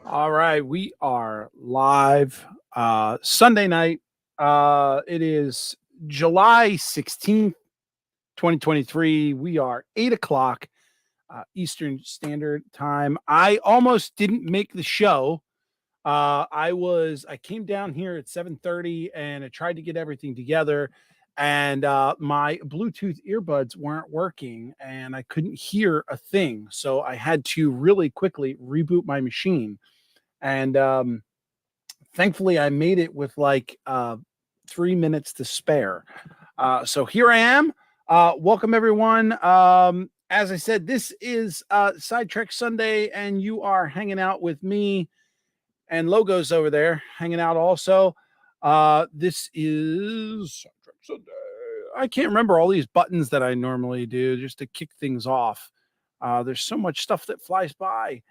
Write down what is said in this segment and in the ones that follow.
All right, we are live Sunday night. It is July 16th, 2023. We are 8 o'clock Eastern Standard Time. I almost didn't make the show. I came down here at 7:30 and I tried to get everything together, and my Bluetooth earbuds weren't working and I couldn't hear a thing. So I had to really quickly reboot my machine. And thankfully I made it with like 3 minutes to spare. So here I am. Welcome everyone. As I said, this is Sidetrack Sunday, and you are hanging out with me and Logos over there, hanging out also. This is Sidetrack Sunday. I can't remember all these buttons that I normally do just to kick things off. There's so much stuff that flies by.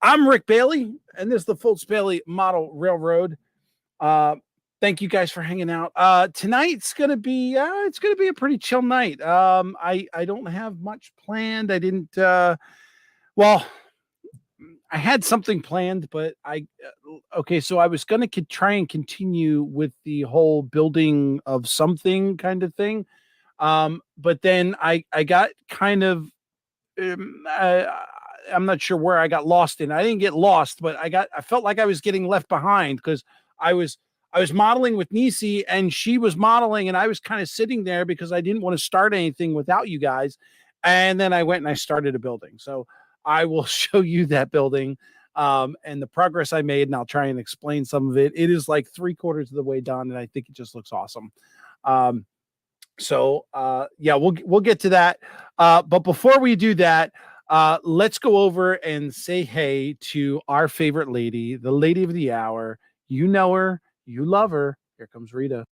I'm Rick Bailey, and this is the Fultz Bailey Model Railroad. Thank you guys for hanging out. Tonight's gonna be it's gonna be a pretty chill night. I don't have much planned. I didn't. Well, I had something planned, but okay. So I was gonna try and continue with the whole building of something kind of thing. But then I got kind of I'm not sure where I got lost in. I didn't get lost, but I felt like I was getting left behind because I was I was modeling with Nisi and she was modeling and I was kind of sitting there because I didn't want to start anything without you guys. And then I went and I started a building. So I will show you that building and the progress I made, and I'll try and explain some of it. It is like 3/4 of the way done, and I think it just looks awesome. Um, yeah, we'll get to that. But before we do that, let's go over and say hey to our favorite lady, the lady of the hour. You know her, you love her. Here comes Rita.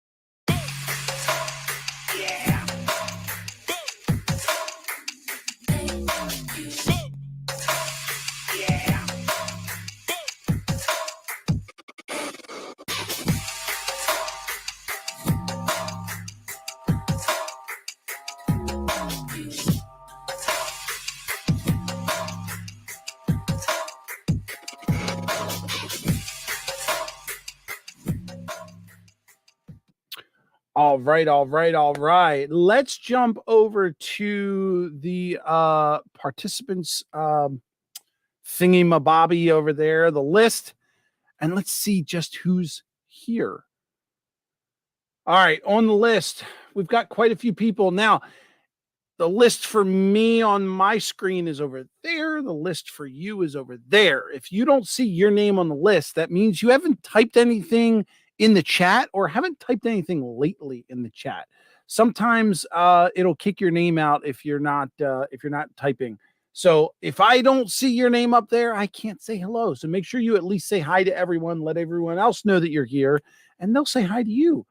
All right, all right, all right. Let's jump over to the participants thingy mabobby over there, the list, and let's see just who's here. All right, on the list, we've got quite a few people. Now, the list for me on my screen is over there. The list for you is over there. If you don't see your name on the list, that means you haven't typed anything in the chat or haven't typed anything lately in the chat. Sometimes it'll kick your name out if you're not typing. So if I don't see your name up there, I can't say hello. So make sure you at least say hi to everyone. Let everyone else know that you're here, and they'll say hi to you.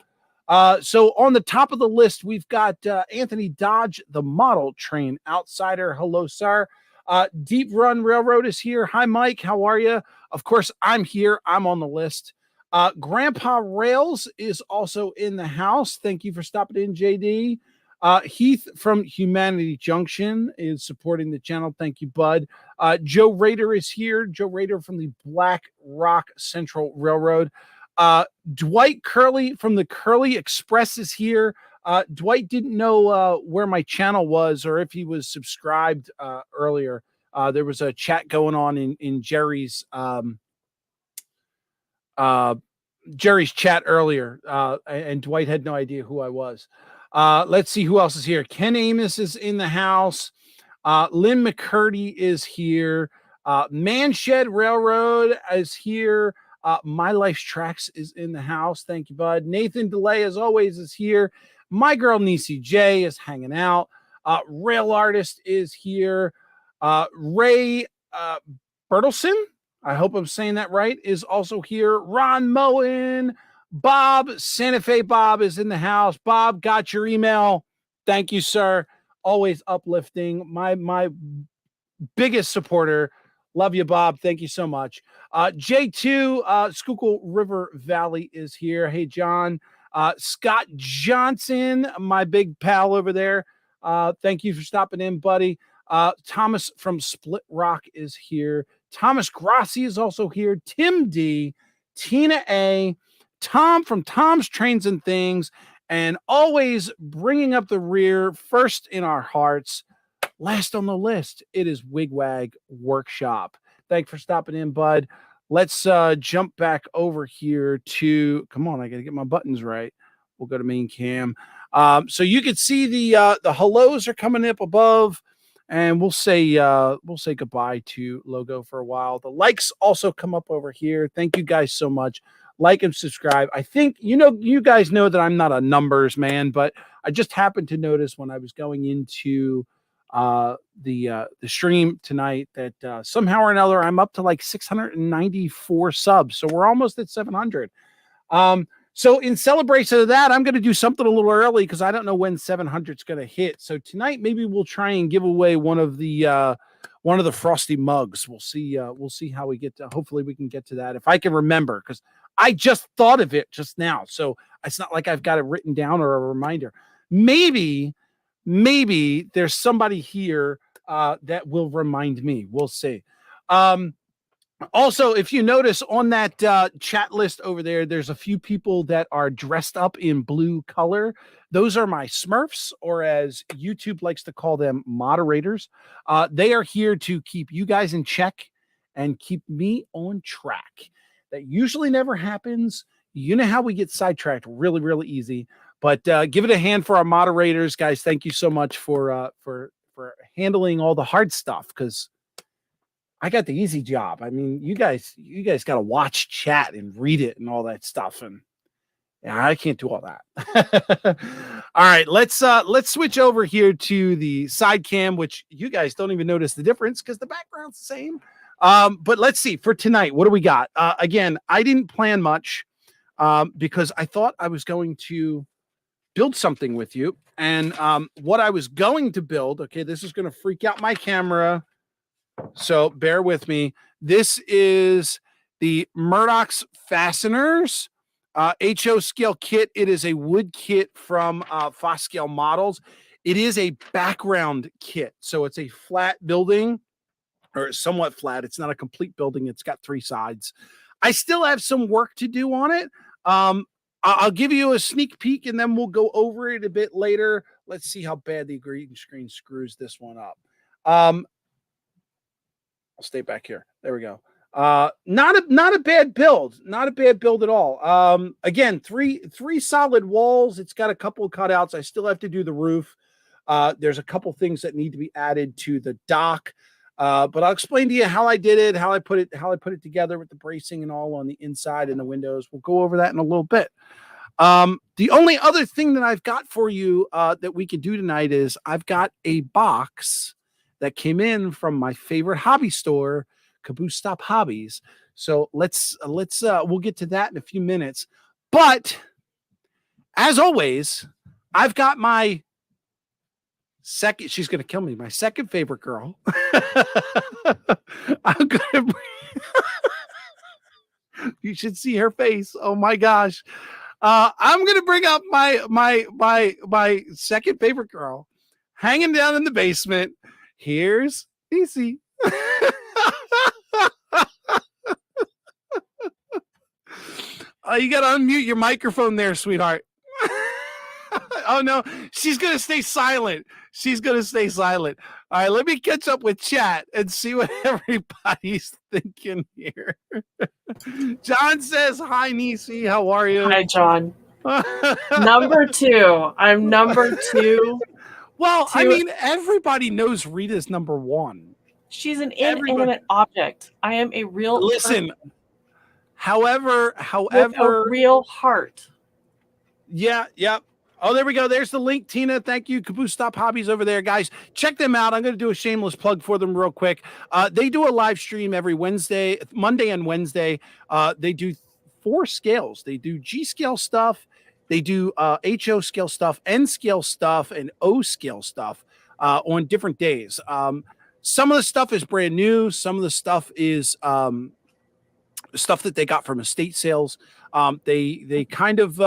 So on the top of the list, we've got Anthony Dodge, the model train outsider. Hello, sir. Deep Run Railroad is here. Hi, Mike. How are you? Of course, I'm here. I'm on the list. Grandpa Rails is also in the house. Thank you for stopping in, JD. Heath from Humanity Junction is supporting the channel. Thank you, bud. Joe Rader is here. Joe Rader from the Black Rock Central Railroad. Dwight Curley from the Curly Express is here. Dwight didn't know where my channel was or if he was subscribed earlier. There was a chat going on in Jerry's Jerry's chat earlier, and Dwight had no idea who I was. Let's see who else is here. Ken Amos is in the house. Lynn McCurdy is here. Manshed Railroad is here. My Life's Tracks is in the house. Thank you, bud. Nathan DeLay, as always, is here. My girl Nisi J is hanging out. Rail Artist is here. Ray Bertelson, I hope I'm saying that right, is also here. Ron Moen, Bob, Santa Fe Bob is in the house. Bob, got your email. Thank you, sir. Always uplifting. My biggest supporter. Love you, Bob. Thank you so much. J2, Schuylkill River Valley is here. Hey, John. Scott Johnson, my big pal over there. Thank you for stopping in, buddy. Thomas from Split Rock is here. Thomas Grassi is also here. Tim D, Tina A, Tom from Tom's Trains and Things, and always bringing up the rear, first in our hearts, last on the list, it is Wigwag Workshop. Thanks for stopping in, bud. Let's jump back over here to, come on, I got to get my buttons right. We'll go to main cam. So you can see the hellos are coming up above, and we'll say goodbye to Logo for a while. The likes also come up over here. Thank you guys so much. Like and subscribe. I think, you guys know that I'm not a numbers man, but I just happened to notice when I was going into the stream tonight that somehow or another I'm up to like 694 subs, so we're almost at 700. So in celebration of that, I'm going to do something a little early because I don't know when 700 is going to hit. So tonight maybe we'll try and give away one of the frosty mugs. We'll see how we get to. Hopefully we can get to that if I can remember, because I just thought of it just now, so it's not like I've got it written down or a reminder. Maybe there's somebody here that will remind me. We'll see. Also, if you notice on that chat list over there, there's a few people that are dressed up in blue color. Those are my Smurfs, or as YouTube likes to call them, moderators. They are here to keep you guys in check and keep me on track. That usually never happens. You know how we get sidetracked really, really easy. But give it a hand for our moderators, guys. Thank you so much for handling all the hard stuff, because I got the easy job. I mean, you guys got to watch chat and read it and all that stuff, and yeah, I can't do all that. All right, let's switch over here to the side cam, which you guys don't even notice the difference because the background's the same. But let's see for tonight. What do we got? Again, I didn't plan much because I thought I was going to build something with you, and what I was going to build. Okay, this is going to freak out my camera, so bear with me. This is the Murdoch's Fasteners HO scale kit. It is a wood kit from Foscale Models. It is a background kit, so it's a flat building, or somewhat flat. It's not a complete building. It's got 3 sides. I still have some work to do on it. I'll give you a sneak peek, and then we'll go over it a bit later. Let's see how bad the green screen screws this one up. I'll stay back here. There we go. Not a bad build. Not a bad build at all. Again, three solid walls. It's got a couple of cutouts. I still have to do the roof. There's a couple things that need to be added to the dock. But I'll explain to you how I did it, how I put it together with the bracing and all on the inside and the windows. We'll go over that in a little bit. The only other thing that I've got for you that we can do tonight is I've got a box that came in from my favorite hobby store, Caboose Stop Hobbies. So let's we'll get to that in a few minutes. But as always, I've got my second, she's gonna kill me, my second favorite girl. I'm gonna you should see her face. Oh my gosh. I'm gonna bring up my second favorite girl, hanging down in the basement. Here's Nisi. You gotta unmute your microphone there, sweetheart. Oh no, she's gonna stay silent. She's gonna stay silent. All right, let me catch up with chat and see what everybody's thinking here. John says, "Hi, Nisi. How are you?" Hi, John. Number 2. I'm number 2. Well, I mean, everybody knows Rita's number 1. She's an inanimate object. I am a real person. However, with a real heart. Yeah. Oh, there we go. There's the link, Tina. Thank you. Caboose Stop Hobbies over there, guys. Check them out. I'm going to do a shameless plug for them real quick. They do a live stream every Monday and Wednesday. They do 4 scales. They do G scale stuff. They do HO scale stuff, N scale stuff, and O scale stuff on different days. Some of the stuff is brand new. Some of the stuff is stuff that they got from estate sales. They kind of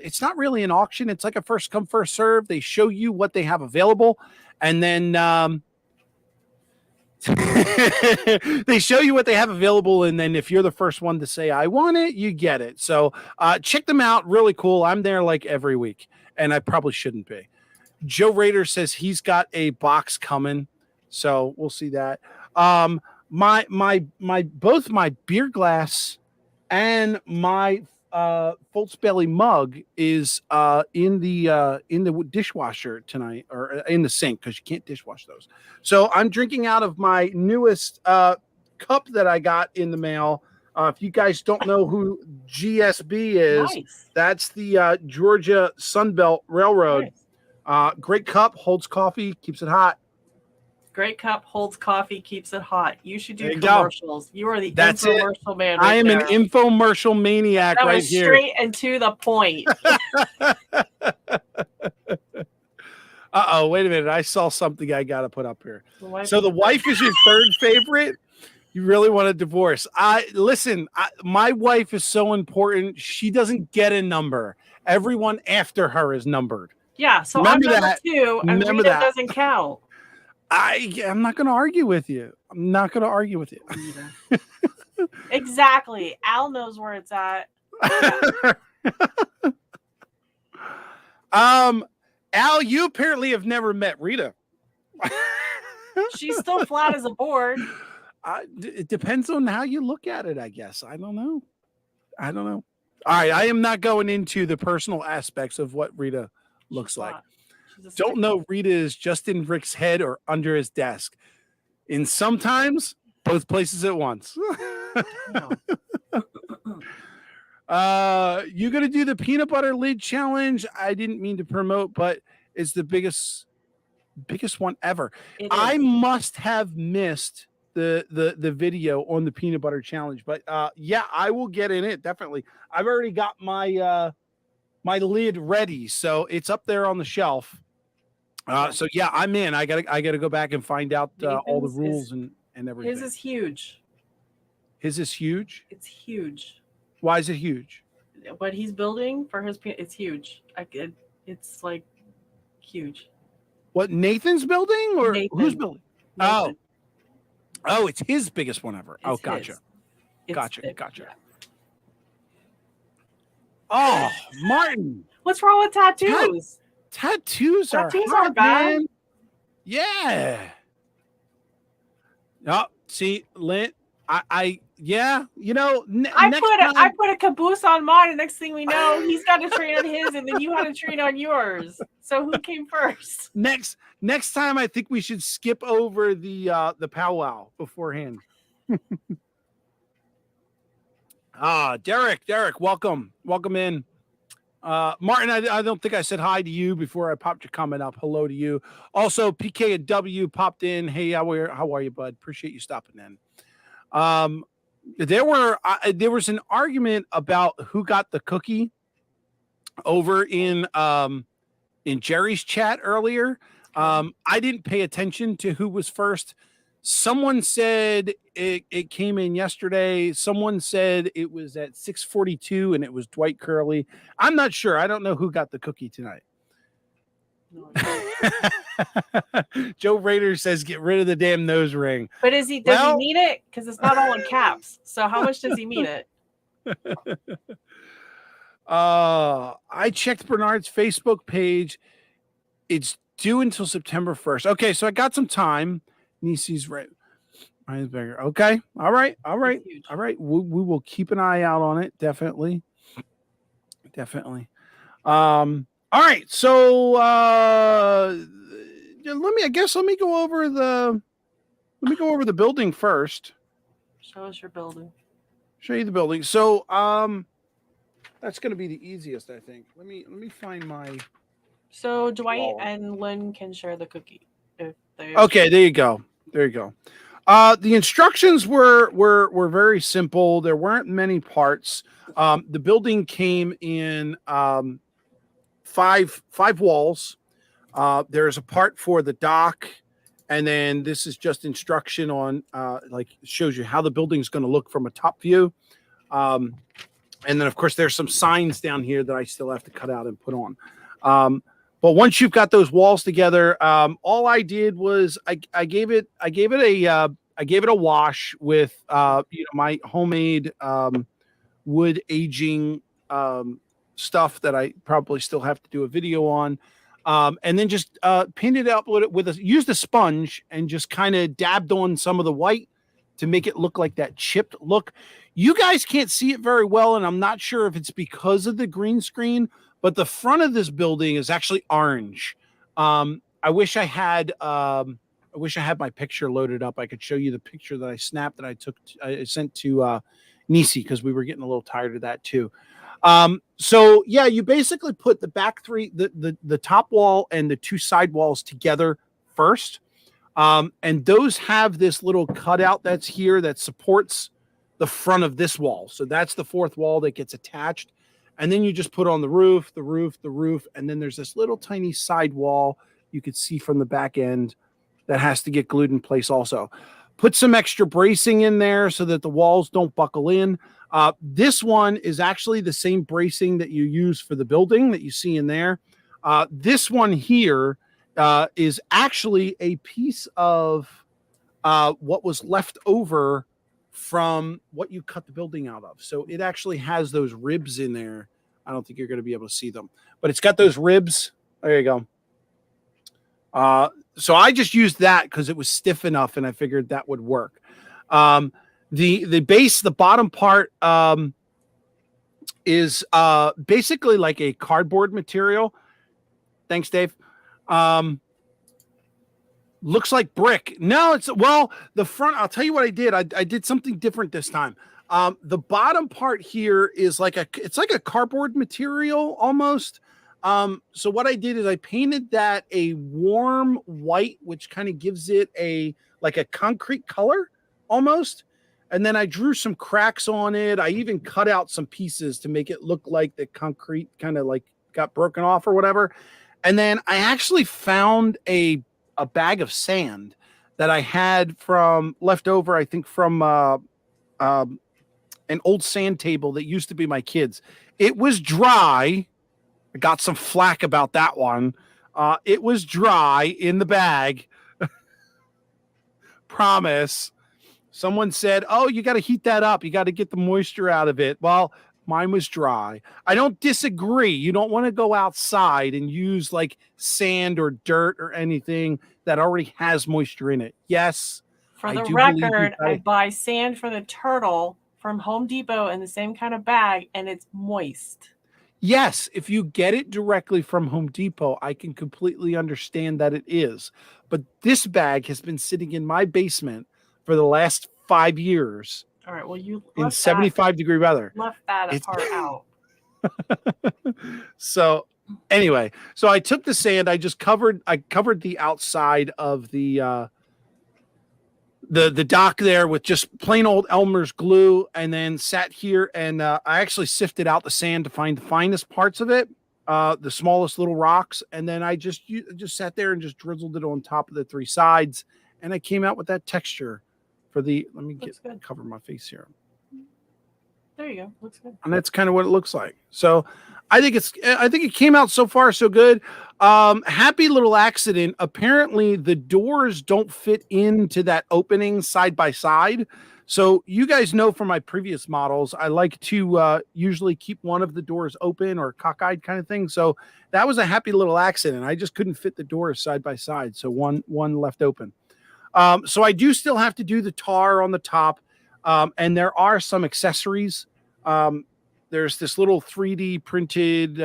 it's not really an auction. It's like a first come first serve. They show you what they have available, and then They show you what they have available, and then if you're the first one to say I want it, you get it. So check them out. Really cool. I'm there like every week, and I probably shouldn't be. Joe Rader says he's got a box coming, so we'll see that. My both my beer glass and my Foltz Belly mug is in the dishwasher tonight, or in the sink, because you can't dishwash those. So I'm drinking out of my newest cup that I got in the mail. If you guys don't know who GSB is, Nice. that's the Georgia Sunbelt Railroad. Nice. Great cup, holds coffee, keeps it hot. Great cup, holds coffee, keeps it hot. You should do There you commercials. You are the That's it. infomercial man. I am there. an infomercial maniac That right was here. straight and to the point. Uh-oh, wait a minute. I saw something I got to put up here. So the wife is your third favorite? You really want a divorce? My wife is so important. She doesn't get a number. Everyone after her is numbered. Yeah, so Remember I'm number that. 2, and Remember Rita that. doesn't count. I'm not going to argue with you. I'm not going to argue with you. Exactly. Al knows where it's at. Al, you apparently have never met Rita. She's still flat as a board. It depends on how you look at it, I guess. I don't know. All right, I am not going into the personal aspects of what Rita looks like. Don't know Rita is just in Rick's head or under his desk. And sometimes both places at once. You gonna do the peanut butter lid challenge? I didn't mean to promote, but it's the biggest one ever. I must have missed the video on the peanut butter challenge, but yeah, I will get in it, definitely. I've already got my my lid ready, so it's up there on the shelf. So yeah, I'm in. I gotta go back and find out all the rules and everything. His is huge. His is huge? It's huge. Why is it huge? What he's building for his, it's huge. It's like huge. What, Nathan's building, or Nathan. Who's building? Nathan. Oh, it's his biggest one ever. It's gotcha. his. Gotcha. Big, Gotcha. yeah. Oh, Martin. What's wrong with tattoos? Tattoos are aren't bad. Man. Yeah. Oh, see, Lynn, yeah, you know, I put a caboose on mine, and next thing we know, he's got to train on his, and then you had to train on yours. So who came first? Next time, I think we should skip over the powwow beforehand. Derek, welcome in. Martin, I don't think I said hi to you before I popped your comment up. Hello to you. Also, PK and W popped in. Hey, how are you, bud? Appreciate you stopping in. There was an argument about who got the cookie over in Jerry's chat earlier. I didn't pay attention to who was first. Someone said it came in yesterday. Someone said it was at 6:42 and it was Dwight Curley. I'm not sure. I don't know who got the cookie tonight. No, Joe Rader says get rid of the damn nose ring. But does he mean it? Because it's not all in caps. So how much does he mean it? I checked Bernard's Facebook page. It's due until September 1st. Okay, so I got some time. Niecy's right. Okay. All right. We will keep an eye out on it. Definitely. All right. So let me go over the building first. Show us your building. Show you the building. So that's going to be the easiest, I think. Let me find my. So Dwight and Lynn can share the cookie. Okay, there you go. The instructions were very simple. There weren't many parts. The building came in five walls. There's a part for the dock, and then this is just instruction on shows you how the building is going to look from a top view. And then of course there's some signs down here that I still have to cut out and put on. But once you've got those walls together, all I did was I gave it a wash with my homemade wood aging stuff that I probably still have to do a video on. And then just painted it up used a sponge and just kind of dabbed on some of the white to make it look like that chipped look. You guys can't see it very well, and I'm not sure if it's because of the green screen, but the front of this building is actually orange. I wish I had my picture loaded up. I could show you the picture that I snapped that I sent to Nisi, because we were getting a little tired of that too. So yeah, you basically put the back three, the top wall and the two side walls together first. And those have this little cutout that's here that supports the front of this wall. So that's the fourth wall that gets attached. And then you just put on the roof, and then there's this little tiny side wall you could see from the back end that has to get glued in place also. Put some extra bracing in there so that the walls don't buckle in. This one is actually the same bracing that you use for the building that you see in there. This one here is actually a piece of what was left over from what you cut the building out of. So it actually has those ribs in there. I don't think you're going to be able to see them, but it's got those ribs. There you go. So I just used that because it was stiff enough, and I figured that would work. The base, the bottom part, is basically like a cardboard material. Thanks, Dave. Looks like brick. No, the front. I'll tell you what I did. I did something different this time. The bottom part here is it's like a cardboard material almost. So what I did is I painted that a warm white, which kind of gives it like a concrete color almost. And then I drew some cracks on it. I even cut out some pieces to make it look like the concrete kind of like got broken off or whatever. And then I actually found a bag of sand that I had left over, I think from an old sand table that used to be my kids'. It was dry. I got some flack about that one. It was dry in the bag. Promise. Someone said, "Oh, you got to heat that up. You got to get the moisture out of it." Well, mine was dry. I don't disagree. You don't want to go outside and use like sand or dirt or anything that already has moisture in it. Yes. For the record, I buy sand for the turtle from Home Depot in the same kind of bag, and it's moist. Yes, if you get it directly from Home Depot, I can completely understand that it is. But this bag has been sitting in my basement for the last 5 years. All right, well, you in 75-degree weather. Left that part out. So anyway, so I took the sand, I covered the outside of the dock there with just plain old Elmer's glue, and then sat here and I actually sifted out the sand to find the finest parts of it, the smallest little rocks, and then I just sat there and just drizzled it on top of the three sides, and I came out with that texture for the. Let me cover my face here. There you go. Looks good. And that's kind of what it looks like. So I think it came out so far so good. Happy little accident. Apparently the doors don't fit into that opening side by side. So you guys know from my previous models, I like to usually keep one of the doors open or cockeyed kind of thing. So that was a happy little accident. I just couldn't fit the doors side by side. So one left open. So I do still have to do the tar on the top. And there are some accessories. There's this little 3D printed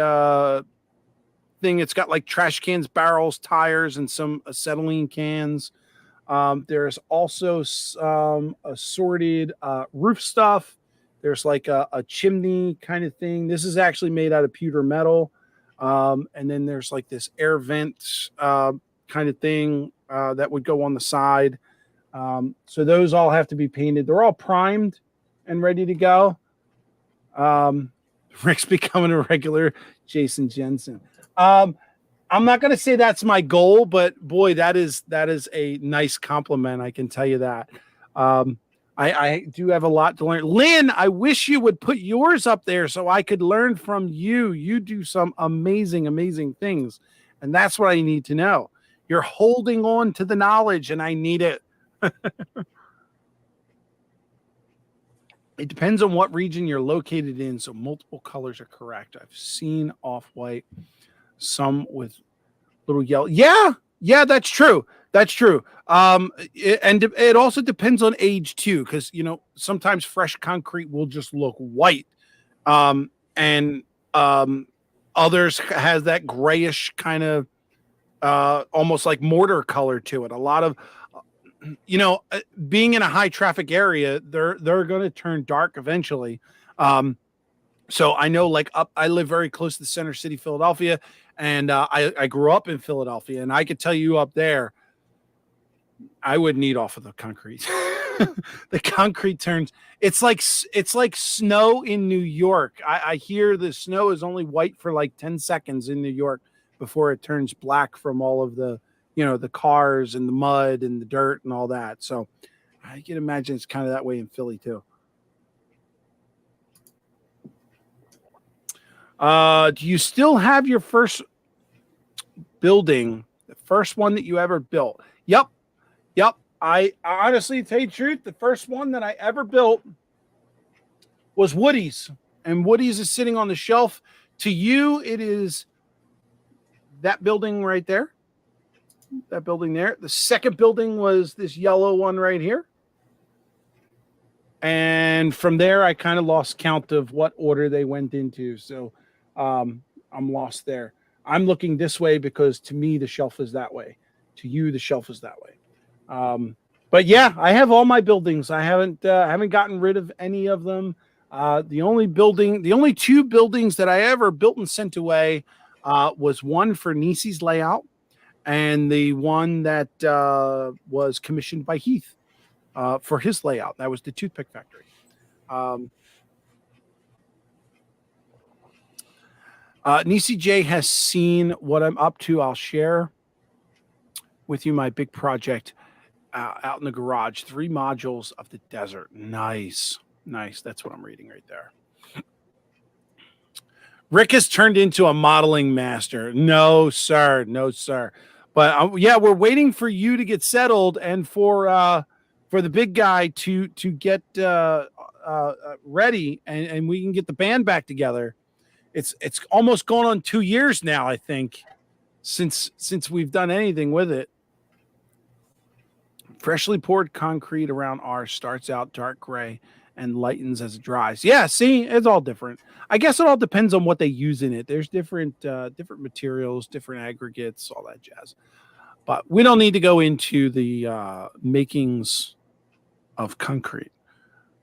thing. It's got like trash cans, barrels, tires, and some acetylene cans. There's also some assorted roof stuff. There's like a chimney kind of thing. This is actually made out of pewter metal. And then there's like this air vent kind of thing that would go on the side. So those all have to be painted. They're all primed and ready to go. Rick's becoming a regular Jason Jensen. I'm not going to say that's my goal, but boy, that is a nice compliment. I can tell you that. I do have a lot to learn. Lynn, I wish you would put yours up there so I could learn from you. You do some amazing, amazing things. And that's what I need to know. You're holding on to the knowledge, and I need it. It depends on what region you're located in, so multiple colors are correct. I've seen off-white, some with little yellow. Yeah, that's true. That's true. And it also depends on age too, because sometimes fresh concrete will just look white, and others has that grayish kind of almost like mortar color to it. A lot of being in a high traffic area, they're going to turn dark eventually. So I know, like, I live very close to the center city, Philadelphia, and I grew up in Philadelphia, and I could tell you up there, I wouldn't eat off of the concrete. The concrete turns. It's like snow in New York. I hear the snow is only white for like 10 seconds in New York before it turns black from all of the the cars and the mud and the dirt and all that. So I can imagine it's kind of that way in Philly too. Do you still have your first building, the first one that you ever built? Yep. I honestly, to tell you the truth, the first one that I ever built was Woody's, and Woody's is sitting on the shelf. To you, it is that building right there. That building there. The second building was this yellow one right here. And from there, I kind of lost count of what order they went into. So I'm lost there. I'm looking this way because to me, the shelf is that way. To you, the shelf is that way. But yeah, I have all my buildings. I haven't gotten rid of any of them. The only two buildings that I ever built and sent away was one for Nisi's layout, and the one that was commissioned by Heath for his layout. That was the Toothpick Factory. Nisi J has seen what I'm up to. I'll share with you my big project out in the garage. 3 modules of the desert. Nice. That's what I'm reading right there. Rick has turned into a modeling master. No, sir. But yeah, we're waiting for you to get settled and for the big guy to get ready, and we can get the band back together. It's almost going on 2 years now, I think, since we've done anything with it. Freshly poured concrete around R starts out dark gray and lightens as it dries. Yeah, see, it's all different. I guess it all depends on what they use in it. There's different materials, different aggregates, all that jazz. But we don't need to go into the makings of concrete.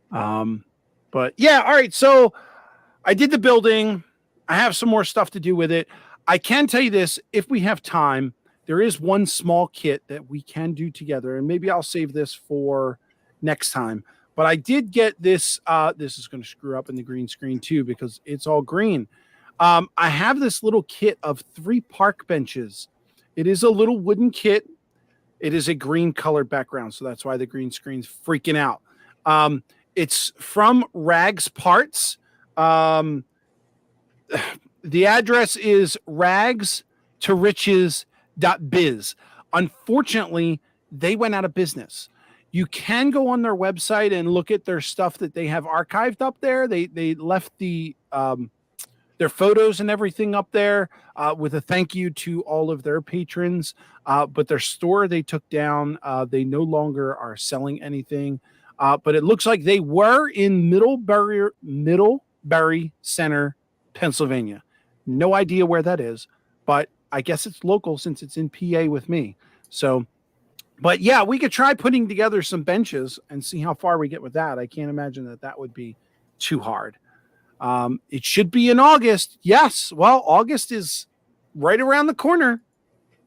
But yeah, all right. So I did the building. I have some more stuff to do with it. I can tell you this, if we have time, there is one small kit that we can do together, and maybe I'll save this for next time. But I did get this. This is going to screw up in the green screen too because it's all green. I have this little kit of 3 park benches. It is a little wooden kit. It is a green colored background, so that's why the green screen's freaking out. It's from Rags Parts. The address is rags-to-riches.biz. Unfortunately, they went out of business. You can go on their website and look at their stuff that they have archived up there. They left their photos and everything up there with a thank you to all of their patrons. But their store they took down. They no longer are selling anything. But it looks like they were in Middlebury Center, Pennsylvania. No idea where that is, but I guess it's local since it's in PA with me. So, but yeah, we could try putting together some benches and see how far we get with that. I can't imagine that would be too hard. It should be in August. Yes. Well, August is right around the corner.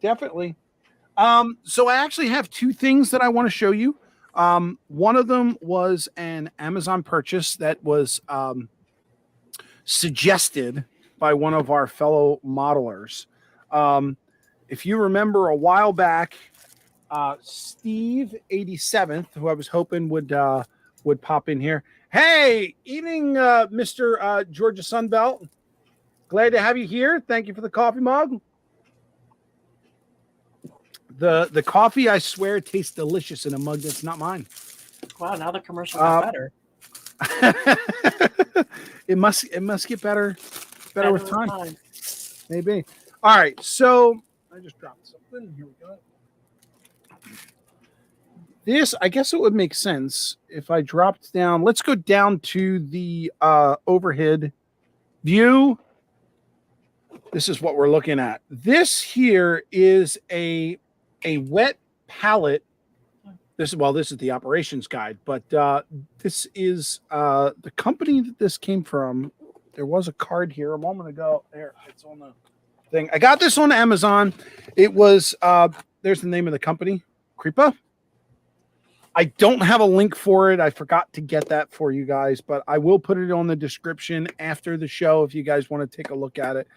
Definitely. So I actually have 2 things that I want to show you. One of them was an Amazon purchase that was suggested by one of our fellow modelers. If you remember a while back, Steve 87th, who I was hoping would pop in here. Hey, evening, Mr. Georgia Sunbelt. Glad to have you here. Thank you for the coffee mug. The coffee, I swear, tastes delicious in a mug that's not mine. Wow, now the commercial got better. It must get better with time. Maybe. All right, so I just dropped something. Here we go. This, I guess it would make sense if I dropped down. Let's go down to the overhead view. This is what we're looking at. This here is a wet pallet. This is the operations guide, but this is the company that this came from. There was a card here a moment ago. There, it's on the thing. I got this on Amazon. It was there's the name of the company, Creepa. I don't have a link for it. I forgot to get that for you guys, but I will put it on the description after the show if you guys want to take a look at it.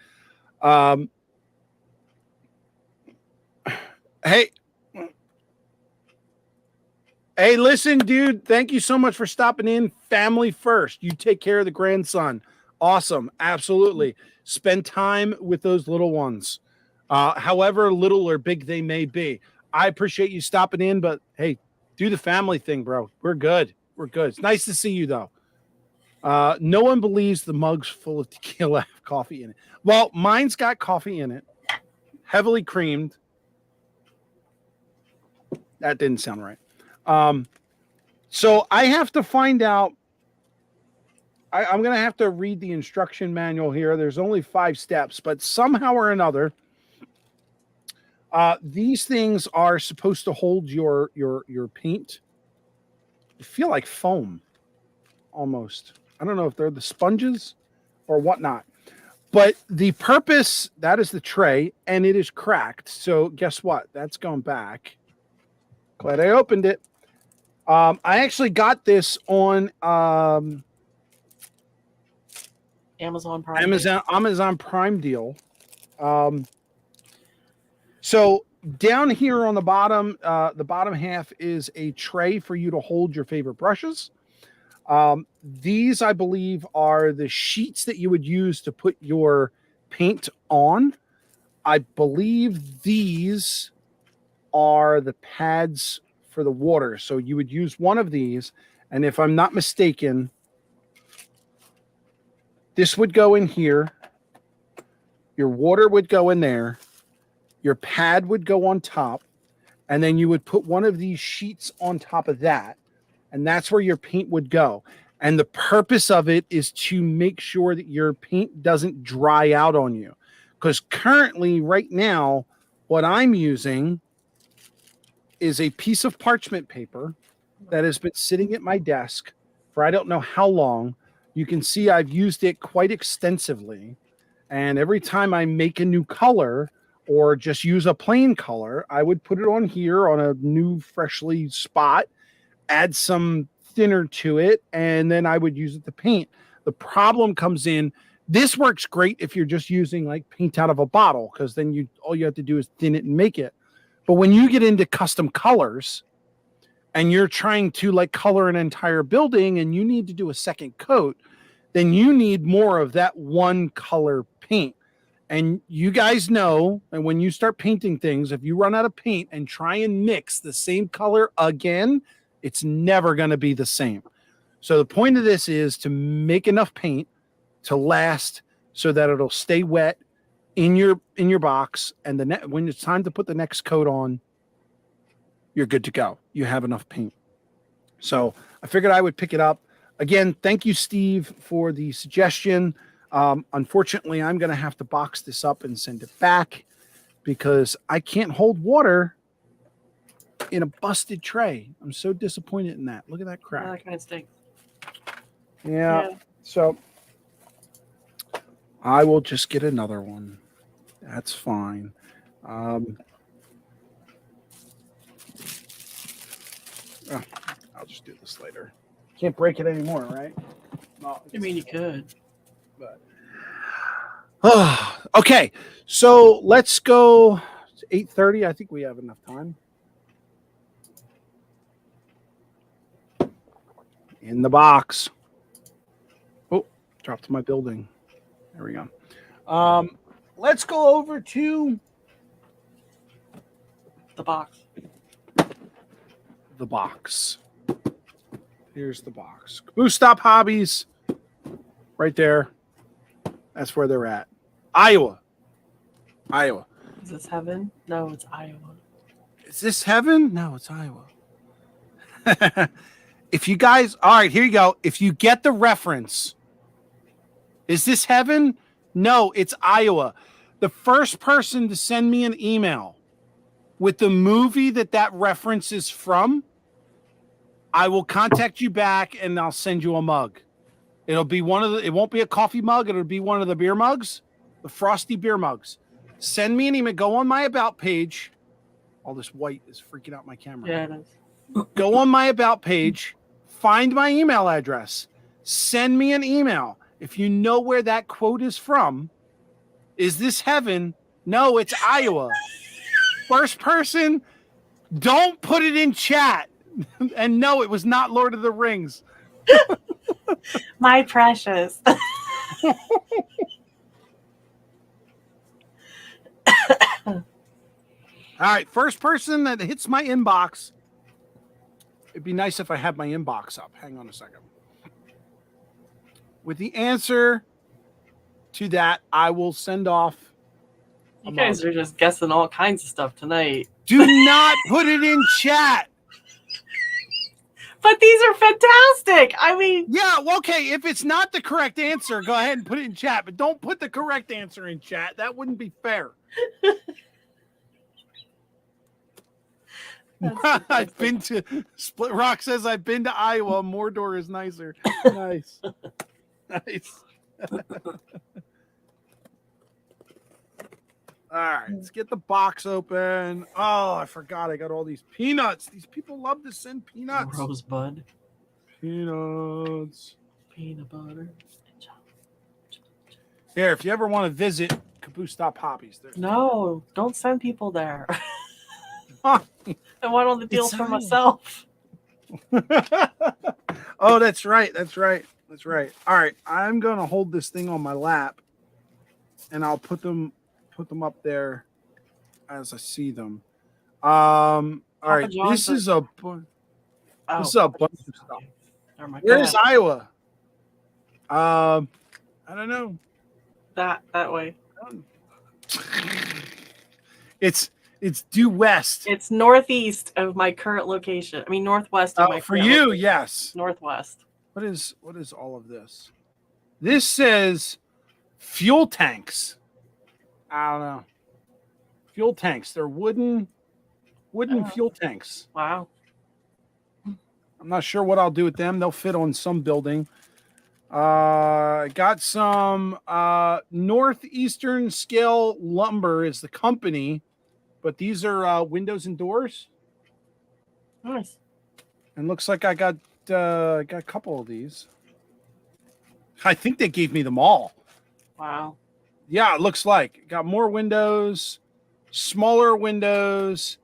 Hey, listen, dude. Thank you so much for stopping in. Family first. You take care of the grandson. Awesome. Absolutely. Spend time with those little ones, however little or big they may be. I appreciate you stopping in, but hey, do the family thing, bro. We're good. It's nice to see you, though. No one believes the mug's full of tequila have coffee in it. Well, mine's got coffee in it, heavily creamed. That didn't sound right. So I have to find out. I'm going to have to read the instruction manual here. There's only 5 steps, but somehow or another, these things are supposed to hold your paint. I feel like foam, almost. I don't know if they're the sponges or whatnot. But the purpose, that is the tray, and it is cracked. So guess what? That's going back. Glad I opened it. I actually got this on Amazon Prime deal. So down here on the bottom half is a tray for you to hold your favorite brushes. These, I believe, are the sheets that you would use to put your paint on. I believe these are the pads for the water. So you would use one of these, and if I'm not mistaken, this would go in here. Your water would go in there. Your pad would go on top, and then you would put one of these sheets on top of that, and that's where your paint would go. And the purpose of it is to make sure that your paint doesn't dry out on you. Because currently, right now, what I'm using is a piece of parchment paper that has been sitting at my desk for I don't know how long. You can see I've used it quite extensively. And every time I make a new color or just use a plain color, I would put it on here on a new freshly spot, add some thinner to it, and then I would use it to paint. The problem comes in, this works great if you're just using like paint out of a bottle, because then all you have to do is thin it and make it. But when you get into custom colors and you're trying to like color an entire building and you need to do a second coat, then you need more of that one color paint. And you guys know, and when you start painting things, if you run out of paint and try and mix the same color again, it's never going to be the same. So the point of this is to make enough paint to last so that it'll stay wet in your box, and when it's time to put the next coat on, you're good to go. You have enough paint. So I figured I would pick it up. Again, thank you, Steve, for the suggestion. Unfortunately, I'm going to have to box this up and send it back because I can't hold water in a busted tray. I'm so disappointed in that. Look at that crack. That kind of stinks. Yeah. So I will just get another one. That's fine. I'll just do this later. Can't break it anymore, right? No, I mean, you could. But okay, so let's go. It's 8:30. I think we have enough time. In the box. Oh, dropped my building. There we go. Let's go over to The box. The box. Here's the box. Caboose Stop Hobbies. Right there. That's where they're at. Iowa. Is this heaven? No, it's Iowa. Is this heaven? No, it's Iowa. If you guys, all right, here you go. If you get the reference, is this heaven? No, it's Iowa. The first person to send me an email with the movie that reference is from, I will contact you back and I'll send you a mug. It'll be it won't be a coffee mug. It'll be one of the beer mugs, the frosty beer mugs. Send me an email. Go on my about page. All this white is freaking out my camera. Yeah, it is. Go on my about page. Find my email address. Send me an email. If you know where that quote is from, is this heaven? No, it's Iowa. First person, don't put it in chat. And no, it was not Lord of the Rings. My precious. All right, first person that hits my inbox. It'd be nice if I had my inbox up. Hang on a second. With the answer to that, I will send off. You guys are just guessing all kinds of stuff tonight. Do not put it in chat. But these are fantastic. I mean, yeah, well, okay. If it's not the correct answer, go ahead and put it in chat. But don't put the correct answer in chat. That wouldn't be fair. I've been to Split Rock says I've been to Iowa. Mordor is nicer. Nice. Nice. All right, let's get the box open. Oh, I forgot. I got all these peanuts. These people love to send peanuts. Rosebud. Peanuts. Peanut butter. Here, if you ever want to visit Caboose Stop Hobbies, no, don't send people there. I want all the deals for myself. Oh, that's right. That's right. That's right. All right, I'm gonna hold this thing on my lap, and I'll put them up there as I see them. All right, this is a bunch of stuff. Where's Iowa? I don't know. That way. It's due west. It's northeast of my current location. I mean, northwest of my for you, location. yes. Northwest. What is all of this? This says fuel tanks. I don't know. Fuel tanks. They're wooden fuel tanks. Wow. I'm not sure what I'll do with them. They'll fit on some building. Got some Northeastern Scale Lumber is the company, but these are windows and doors. Nice. And looks like I got a couple of these. I think they gave me them all. Wow. Yeah, it looks like. Got more windows, smaller windows,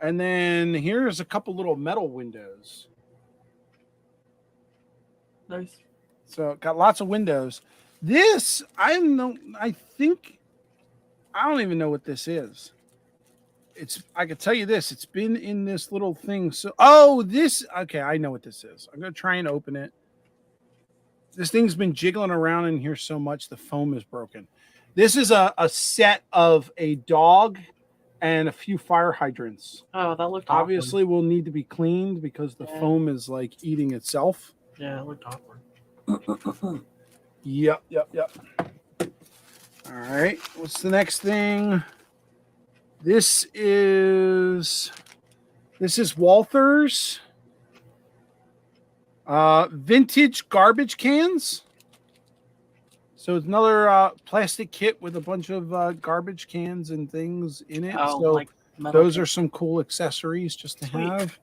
and then here's a couple little metal windows. Nice. So got lots of windows. This, I don't even know what this is. I can tell you this, it's been in this little thing. So, okay, I know what this is. I'm going to try and open it. This thing's been jiggling around in here so much, the foam is broken. This is a set of a dog and a few fire hydrants. Oh, that looked obviously awkward. Will need to be cleaned because the foam is like eating itself. Yeah, it looked awkward. Yep. All right, what's the next thing? This is Walther's vintage garbage cans. So it's another plastic kit with a bunch of garbage cans and things in it. Oh, so like those are some cool accessories just to have.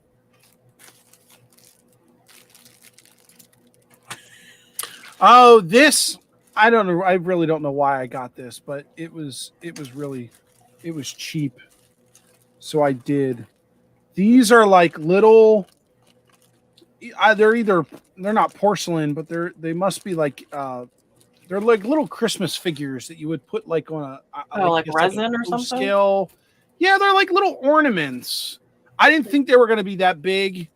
Oh, this, I don't know. I really don't know why I got this, but it was cheap. So I did. These are like little, they're not porcelain, but they must be like, they're like little Christmas figures that you would put like on like resin or something. Scale. Yeah, they're like little ornaments. I didn't think they were going to be that big.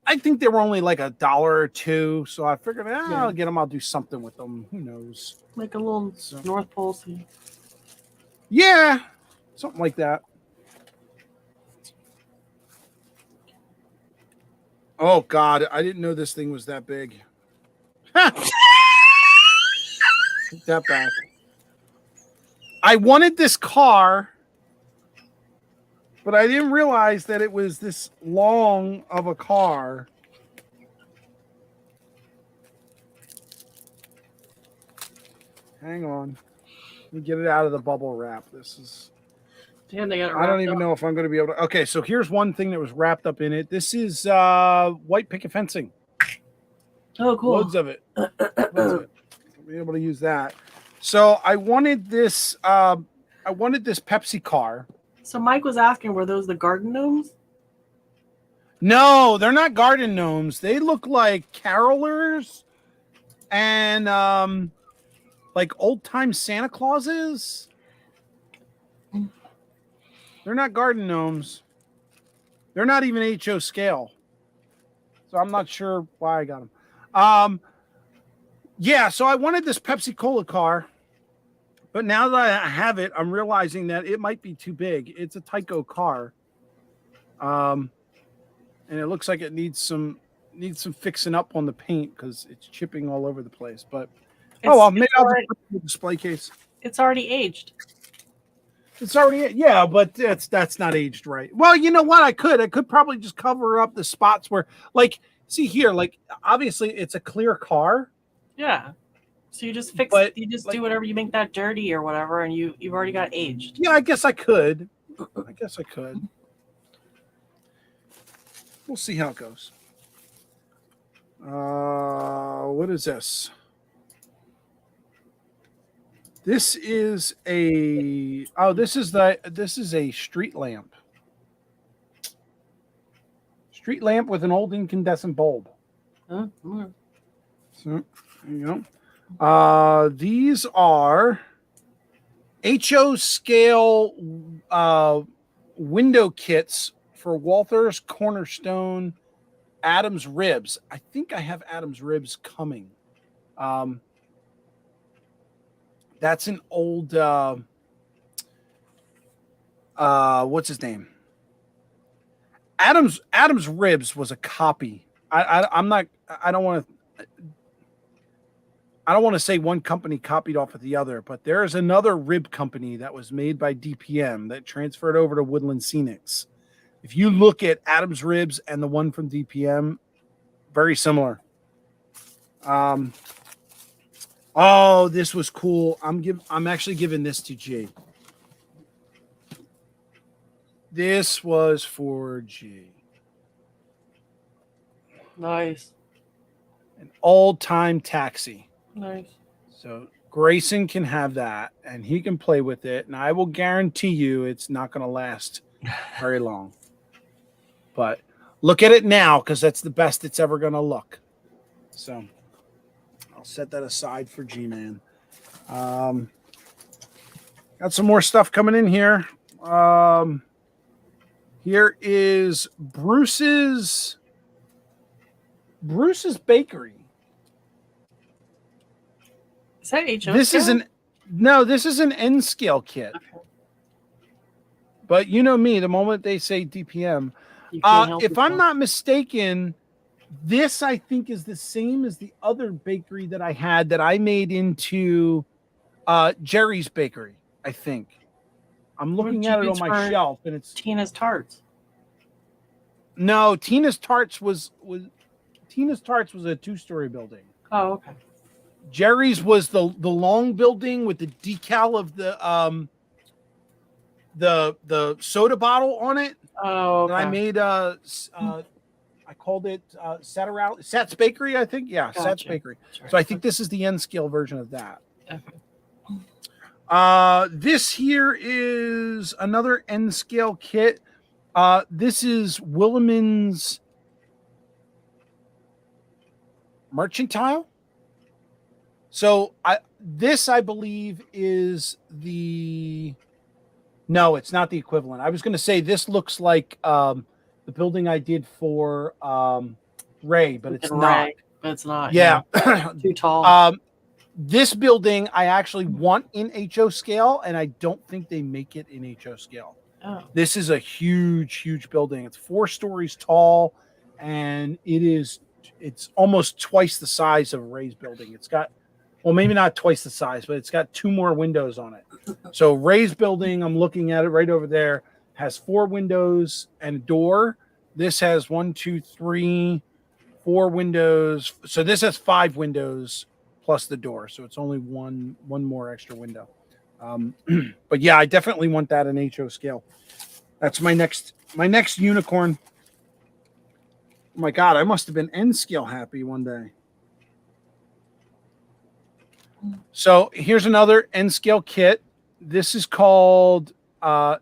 I think they were only like $1 or $2. So I figured, I'll get them. I'll do something with them. Who knows? Like a little North Pole scene. Yeah, something like that. Oh, God. I didn't know this thing was that big. Take that back. I wanted this car, but I didn't realize that it was this long of a car. Hang on. Let me get it out of the bubble wrap. This is... Damn, they got it I don't even know if I'm going to be able to... Okay, so here's one thing that was wrapped up in it. This is white picket fencing. Oh, cool. Loads of it. Loads of it. I'll be able to use that. So I wanted this Pepsi car. So Mike was asking, were those the garden gnomes? No, they're not garden gnomes. They look like carolers and like old-time Santa Clauses. They're not garden gnomes. They're not even HO scale. So I'm not sure why I got them. Yeah, so I wanted this Pepsi Cola car, but now that I have it, I'm realizing that it might be too big. It's a Tyco car. And it looks like it needs some fixing up on the paint because it's chipping all over the place. But maybe I'll just put it in the display case. It's already aged. It's already, yeah, but that's not aged right. Well, you know what? I could probably just cover up the spots where, like, see here, like, obviously it's a clear car. Yeah. So you just fix you just do whatever, you make that dirty or whatever, and you've already got aged. Yeah, I guess I could. We'll see how it goes. What is this? This is a street lamp. Street lamp with an old incandescent bulb. Mm-hmm. So there you go. These are HO scale window kits for Walther's Cornerstone Adams ribs. I think I have Adams ribs coming. That's an old what's his name? Adams ribs was a copy. I don't want to say one company copied off of the other, but there's another rib company that was made by DPM that transferred over to Woodland Scenics. If you look at Adams ribs and the one from DPM, very similar. Oh, this was cool. I'm actually giving this to G. This was for G. Nice. An old-time taxi. Nice. So Grayson can have that, and he can play with it, and I will guarantee you it's not going to last very long. But look at it now, because that's the best it's ever going to look. So I'll set that aside for G-Man. Got some more stuff coming in here. Here is Bruce's Bakery. Is that HO This scale? This is an N scale kit. Okay. But you know me, the moment they say DPM, if I'm not mistaken, this I think is the same as the other bakery that I had that I made into Jerry's Bakery, I think. I'm looking at it on my shelf, and it's Tina's Tarts. No, Tina's Tarts was a 2-story building. Oh, okay. Jerry's was the long building with the decal of the soda bottle on it. Oh, okay. And I made I called it Sat's Bakery, I think. Yeah, gotcha. Sat's Bakery. Sure. So I think this is the N scale version of that. Okay. This here is another N scale kit. This is Williman's Mercantile. So I believe is the No, it's not the equivalent. I was going to say this looks like the building I did for Ray, but it's not. Ray, but it's not. Yeah. Too tall. This building I actually want in HO scale, and I don't think they make it in HO scale. Oh. This is a huge, huge building. It's 4 stories tall, and it's almost twice the size of Ray's building. It's got, well, maybe not twice the size, but it's got 2 more windows on it. So Ray's building, I'm looking at it right over there, has 4 windows and a door. This has 1, 2, 3, 4 windows. So this has 5 windows plus the door. So it's only one more extra window. But yeah, I definitely want that in HO scale. That's my next unicorn. Oh my God, I must have been N scale happy one day. So here's another N scale kit. This is called the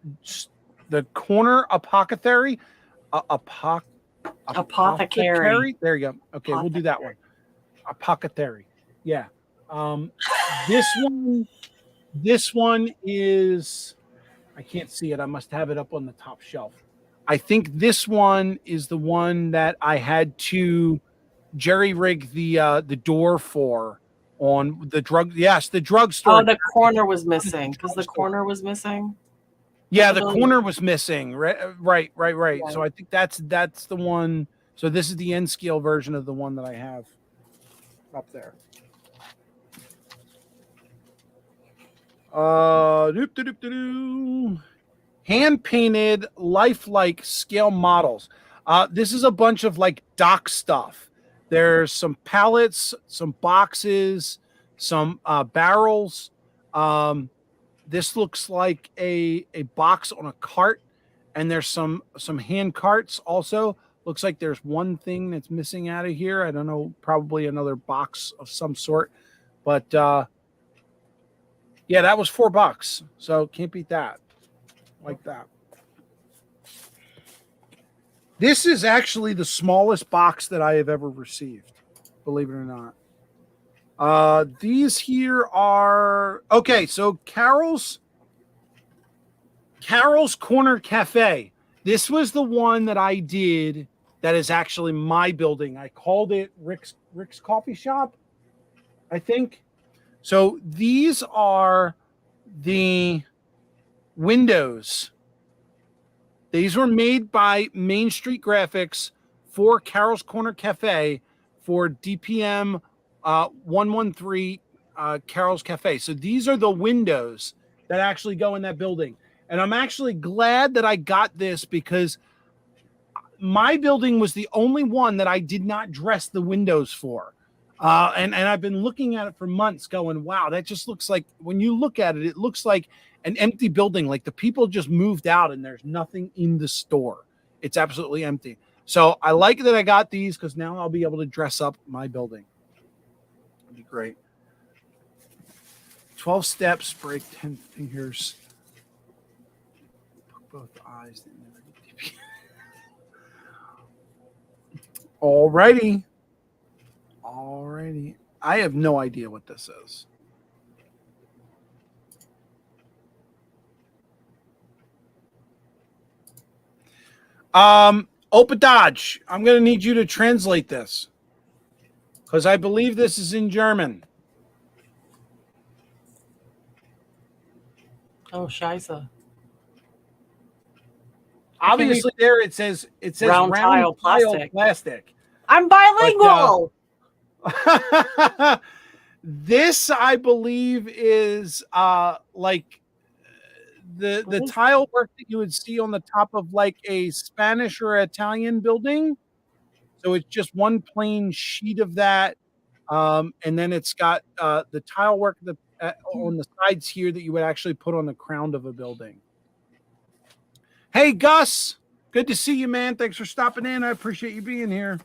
Corner Apothecary. Apothecary. There you go. Okay, we'll do that one. Apothecary. Yeah. This one is, I can't see it. I must have it up on the top shelf. I think this one is the one that I had to jerry rig the door for on the drug. Yes, the drugstore. Oh, the corner was missing because the corner was missing. Yeah, the corner was missing. Right. Yeah. So I think that's the one. So this is the N scale version of the one that I have up there. Hand painted lifelike scale models. This is a bunch of like dock stuff. There's some pallets, some boxes, some barrels. This looks like a box on a cart, and there's some hand carts also. Looks like there's one thing that's missing out of here. I don't know, probably another box of some sort, but yeah, that was $4, so can't beat that. Like that. This is actually the smallest box that I have ever received, believe it or not. These here are okay. So Carol's Corner Cafe. This was the one that I did. That is actually my building. I called it Rick's Coffee Shop, I think. So these are the windows. These were made by Main Street Graphics for Carol's Corner Cafe for DPM 113 Carol's Cafe. So these are the windows that actually go in that building. And I'm actually glad that I got this because my building was the only one that I did not dress the windows for. And I've been looking at it for months going, wow, that just looks like, when you look at it, it looks like an empty building. Like the people just moved out and there's nothing in the store. It's absolutely empty. So I like that I got these because now I'll be able to dress up my building. It'd be great. 12 steps, break 10 fingers. Both eyes. Alrighty. I have no idea what this is. Opa Dodge, I'm going to need you to translate this because I believe this is in German. Oh, Scheisse. Obviously, there it says round tile plastic. I'm bilingual. But, this, I believe, is like the tile work that you would see on the top of like a Spanish or Italian building. So it's just one plain sheet of that, and then it's got the tile work on the sides here that you would actually put on the crown of a building. Hey, Gus, good to see you, man. Thanks for stopping in. I appreciate you being here.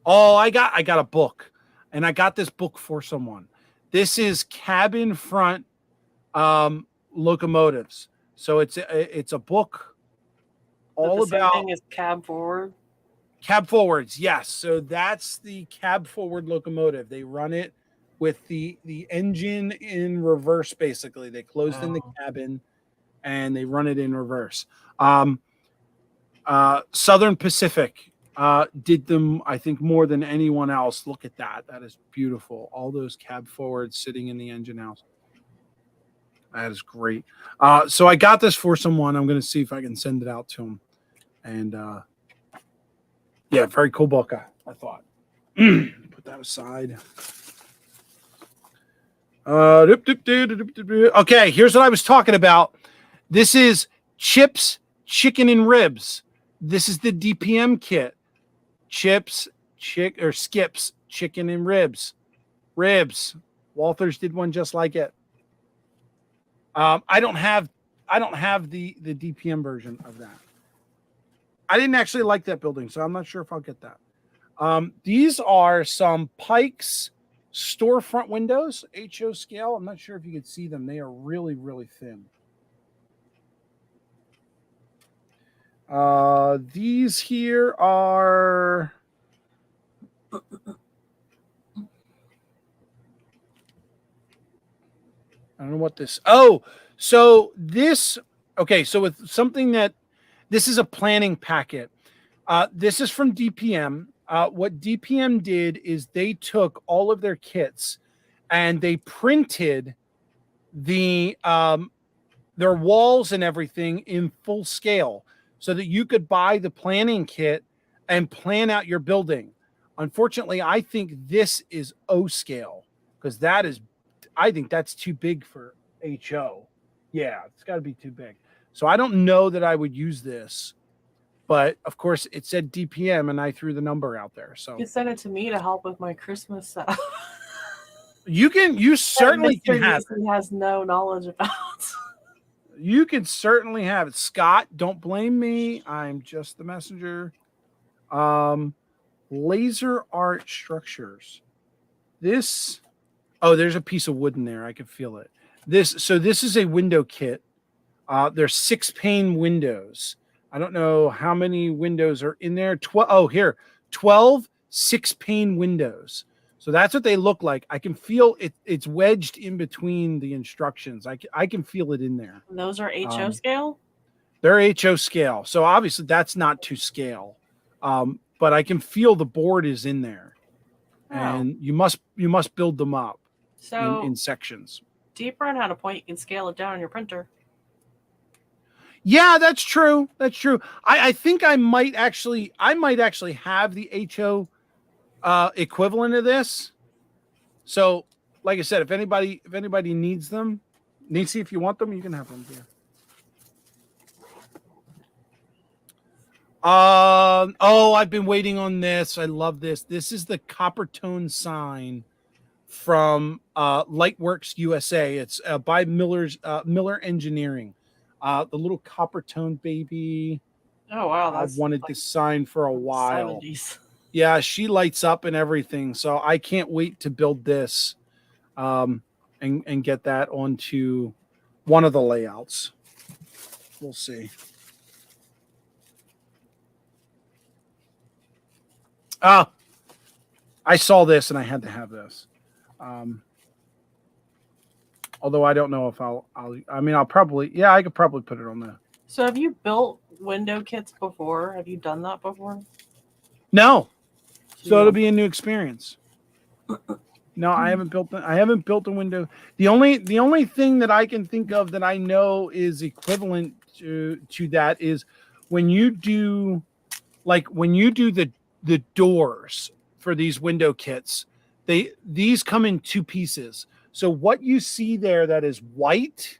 Oh, I got a book, and I got this book for someone. This is cabin front locomotives. So it's a book all about same thing as cab forward. Cab forwards, yes. So that's the cab forward locomotive. They run it with the engine in reverse. Basically, they closed in the cabin and they run it in reverse. Southern Pacific did them, I think, more than anyone else. Look at that. That is beautiful. All those cab forwards sitting in the engine house. That is great. So I got this for someone. I'm going to see if I can send it out to him. And yeah, very cool book, I thought. Put that aside. Okay, here's what I was talking about. This is chips, chicken, and ribs. This is the DPM kit. Chips, skips, chicken, and ribs. Ribs. Walthers did one just like it. I don't have the DPM version of that. I didn't actually like that building, so I'm not sure if I'll get that. These are some Pikes storefront windows, HO scale. I'm not sure if you can see them. They are really, really thin. These here are I don't know what this. Oh, so this. Okay, so with something that this is a planning packet. This is from DPM. What DPM did is they took all of their kits and they printed their walls and everything in full scale so that you could buy the planning kit and plan out your building. Unfortunately, I think this is O scale because I think that's too big for HO. Yeah, it's got to be too big. So I don't know that I would use this. But of course, it said DPM, and I threw the number out there. So you sent it to me to help with my Christmas setup. You certainly can have it. He has no knowledge about. You can certainly have it, Scott. Don't blame me. I'm just the messenger. Laser art structures. This. Oh, there's a piece of wood in there. I can feel it. This is a window kit. There's 6 pane windows. I don't know how many windows are in there. 12 6-pane windows. So that's what they look like. I can feel it. It's wedged in between the instructions. I can feel it in there. And those are HO scale? They're HO scale. So obviously that's not to scale. But I can feel the board is in there. Oh. And you must build them up in sections. Deeper on how to point, you can scale it down on your printer. Yeah, that's true. That's true. I think I might actually have the HO equivalent of this. So, like I said, if anybody needs them, Nancy, if you want them, you can have them here. I've been waiting on this. I love this. This is the copper tone sign from Lightworks USA. It's by Miller Engineering. The little copper tone baby. Oh wow, I've wanted this sign for a while. 70s. Yeah, she lights up and everything. So I can't wait to build this and get that onto one of the layouts. We'll see. I saw this and I had to have this. Although I don't know if I'll probably, I could probably put it on there. So have you built window kits before? Have you done that before? No. So it'll be a new experience. No, I haven't built a window. The only thing that I can think of that I know is equivalent to that is when you do the doors for these window kits, these come in 2 pieces. So what you see there that is white,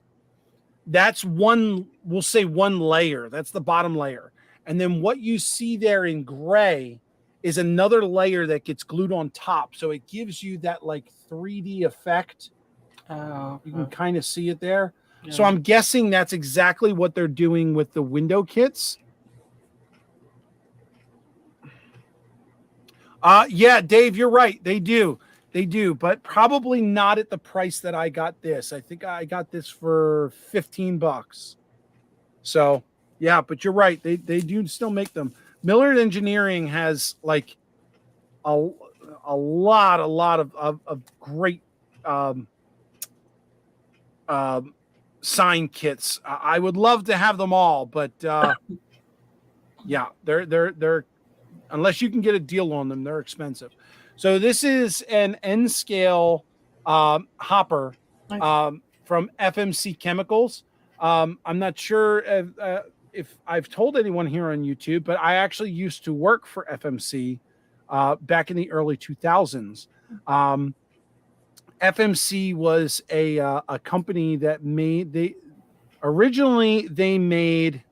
that's we'll say one layer. That's the bottom layer. And then what you see there in gray is another layer that gets glued on top. So it gives you that like 3D effect. You can kind of see it there. Yeah. So I'm guessing that's exactly what they're doing with the window kits. Yeah, Dave, you're right. They do, but probably not at the price that I got this. I think I got this for $15. So yeah, but you're right. They do still make them. Miller Engineering has like a lot of great sign kits. I would love to have them all, but yeah, they're unless you can get a deal on them, they're expensive. So this is an N scale hopper from FMC Chemicals. I'm not sure if I've told anyone here on YouTube, but I actually used to work for FMC back in the early 2000s. FMC was a company that originally made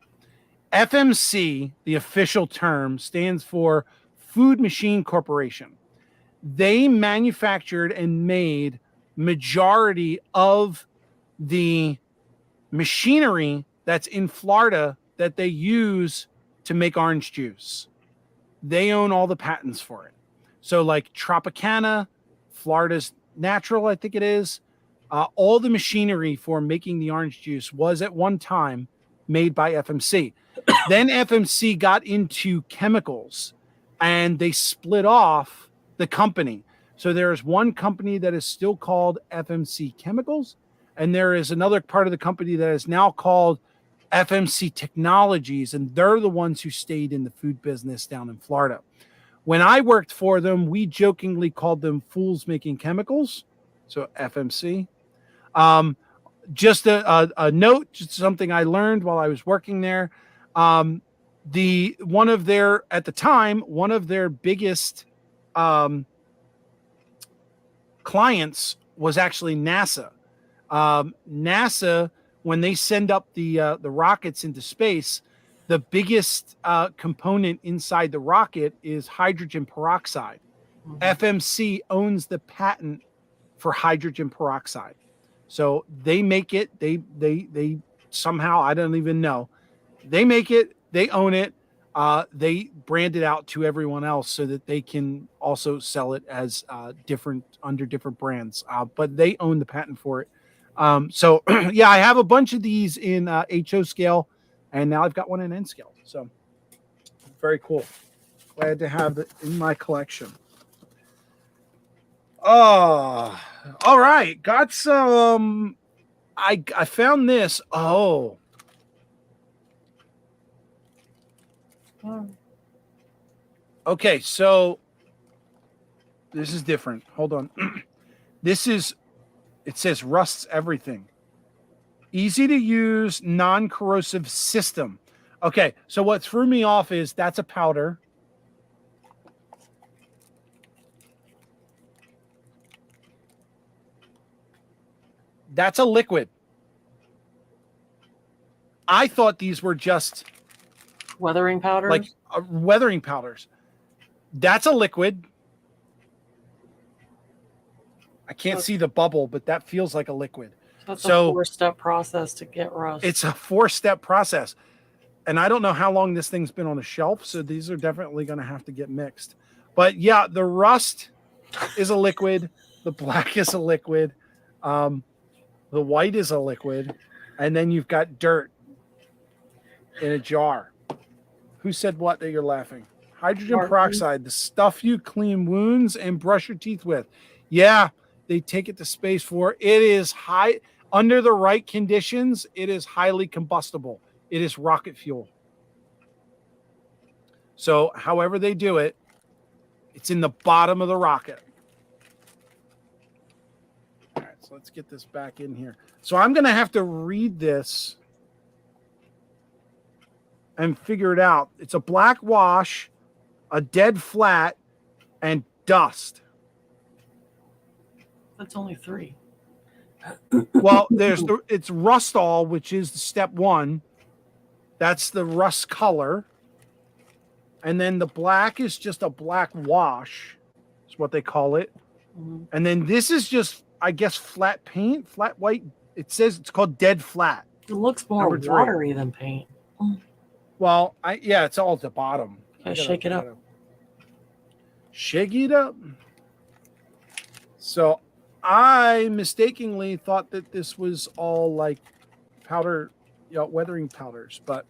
FMC. The official term stands for Food Machine Corporation. They manufactured and made majority of the machinery that's in Florida that they use to make orange juice. They own all the patents for it. So like Tropicana, Florida's Natural, I think it is, all the machinery for making the orange juice was at one time made by FMC. Then FMC got into chemicals and they split off the company. So there is one company that is still called FMC Chemicals, and there is another part of the company that is now called FMC Technologies, and they're the ones who stayed in the food business down in Florida. When I worked for them, we jokingly called them fools making chemicals, so FMC. Just a note, just something I learned while I was working there. At the time, one of their biggest clients was actually NASA. NASA, when they send up the rockets into space, the biggest component inside the rocket is hydrogen peroxide. Mm-hmm. FMC owns the patent for hydrogen peroxide. So they make it, they somehow, I don't even know. They make it, they own it, they brand it out to everyone else so that they can also sell it as under different brands. But they own the patent for it. So yeah, I have a bunch of these in HO scale, and now I've got one in N scale. So very cool. Glad to have it in my collection. Oh, all right. Got some. I found this. Oh. Okay, so this is different. Hold on. It says rusts everything. Easy to use, non-corrosive system. Okay, so what threw me off is that's a powder. That's a liquid. I thought these were just weathering powders. Like weathering powders. That's a liquid. I can't see the bubble, but that feels like a liquid. That's a 4-step process to get rust. It's a 4-step process. And I don't know how long this thing's been on the shelf, so these are definitely going to have to get mixed. But yeah, the rust is a liquid. The black is a liquid. The white is a liquid. And then you've got dirt in a jar. Who said what that you're laughing? Hydrogen peroxide, the stuff you clean wounds and brush your teeth with. Yeah, they take it to space for. It is high under the right conditions. It is highly combustible. It is rocket fuel. So however they do it, it's in the bottom of the rocket. All right, so let's get this back in here. So I'm going to have to read this and figure it out. It's a black wash, a dead flat, and dust. That's only 3. Well, it's rustol, which is step 1. That's the rust color. And then the black is just a black wash. Is what they call it. Mm-hmm. And then this is just, I guess, flat paint, flat white. It says it's called dead flat. It looks more watery than paint. Well, it's all at the bottom. Shake it up. Shake it up. So I mistakenly thought that this was all like powder, weathering powders, but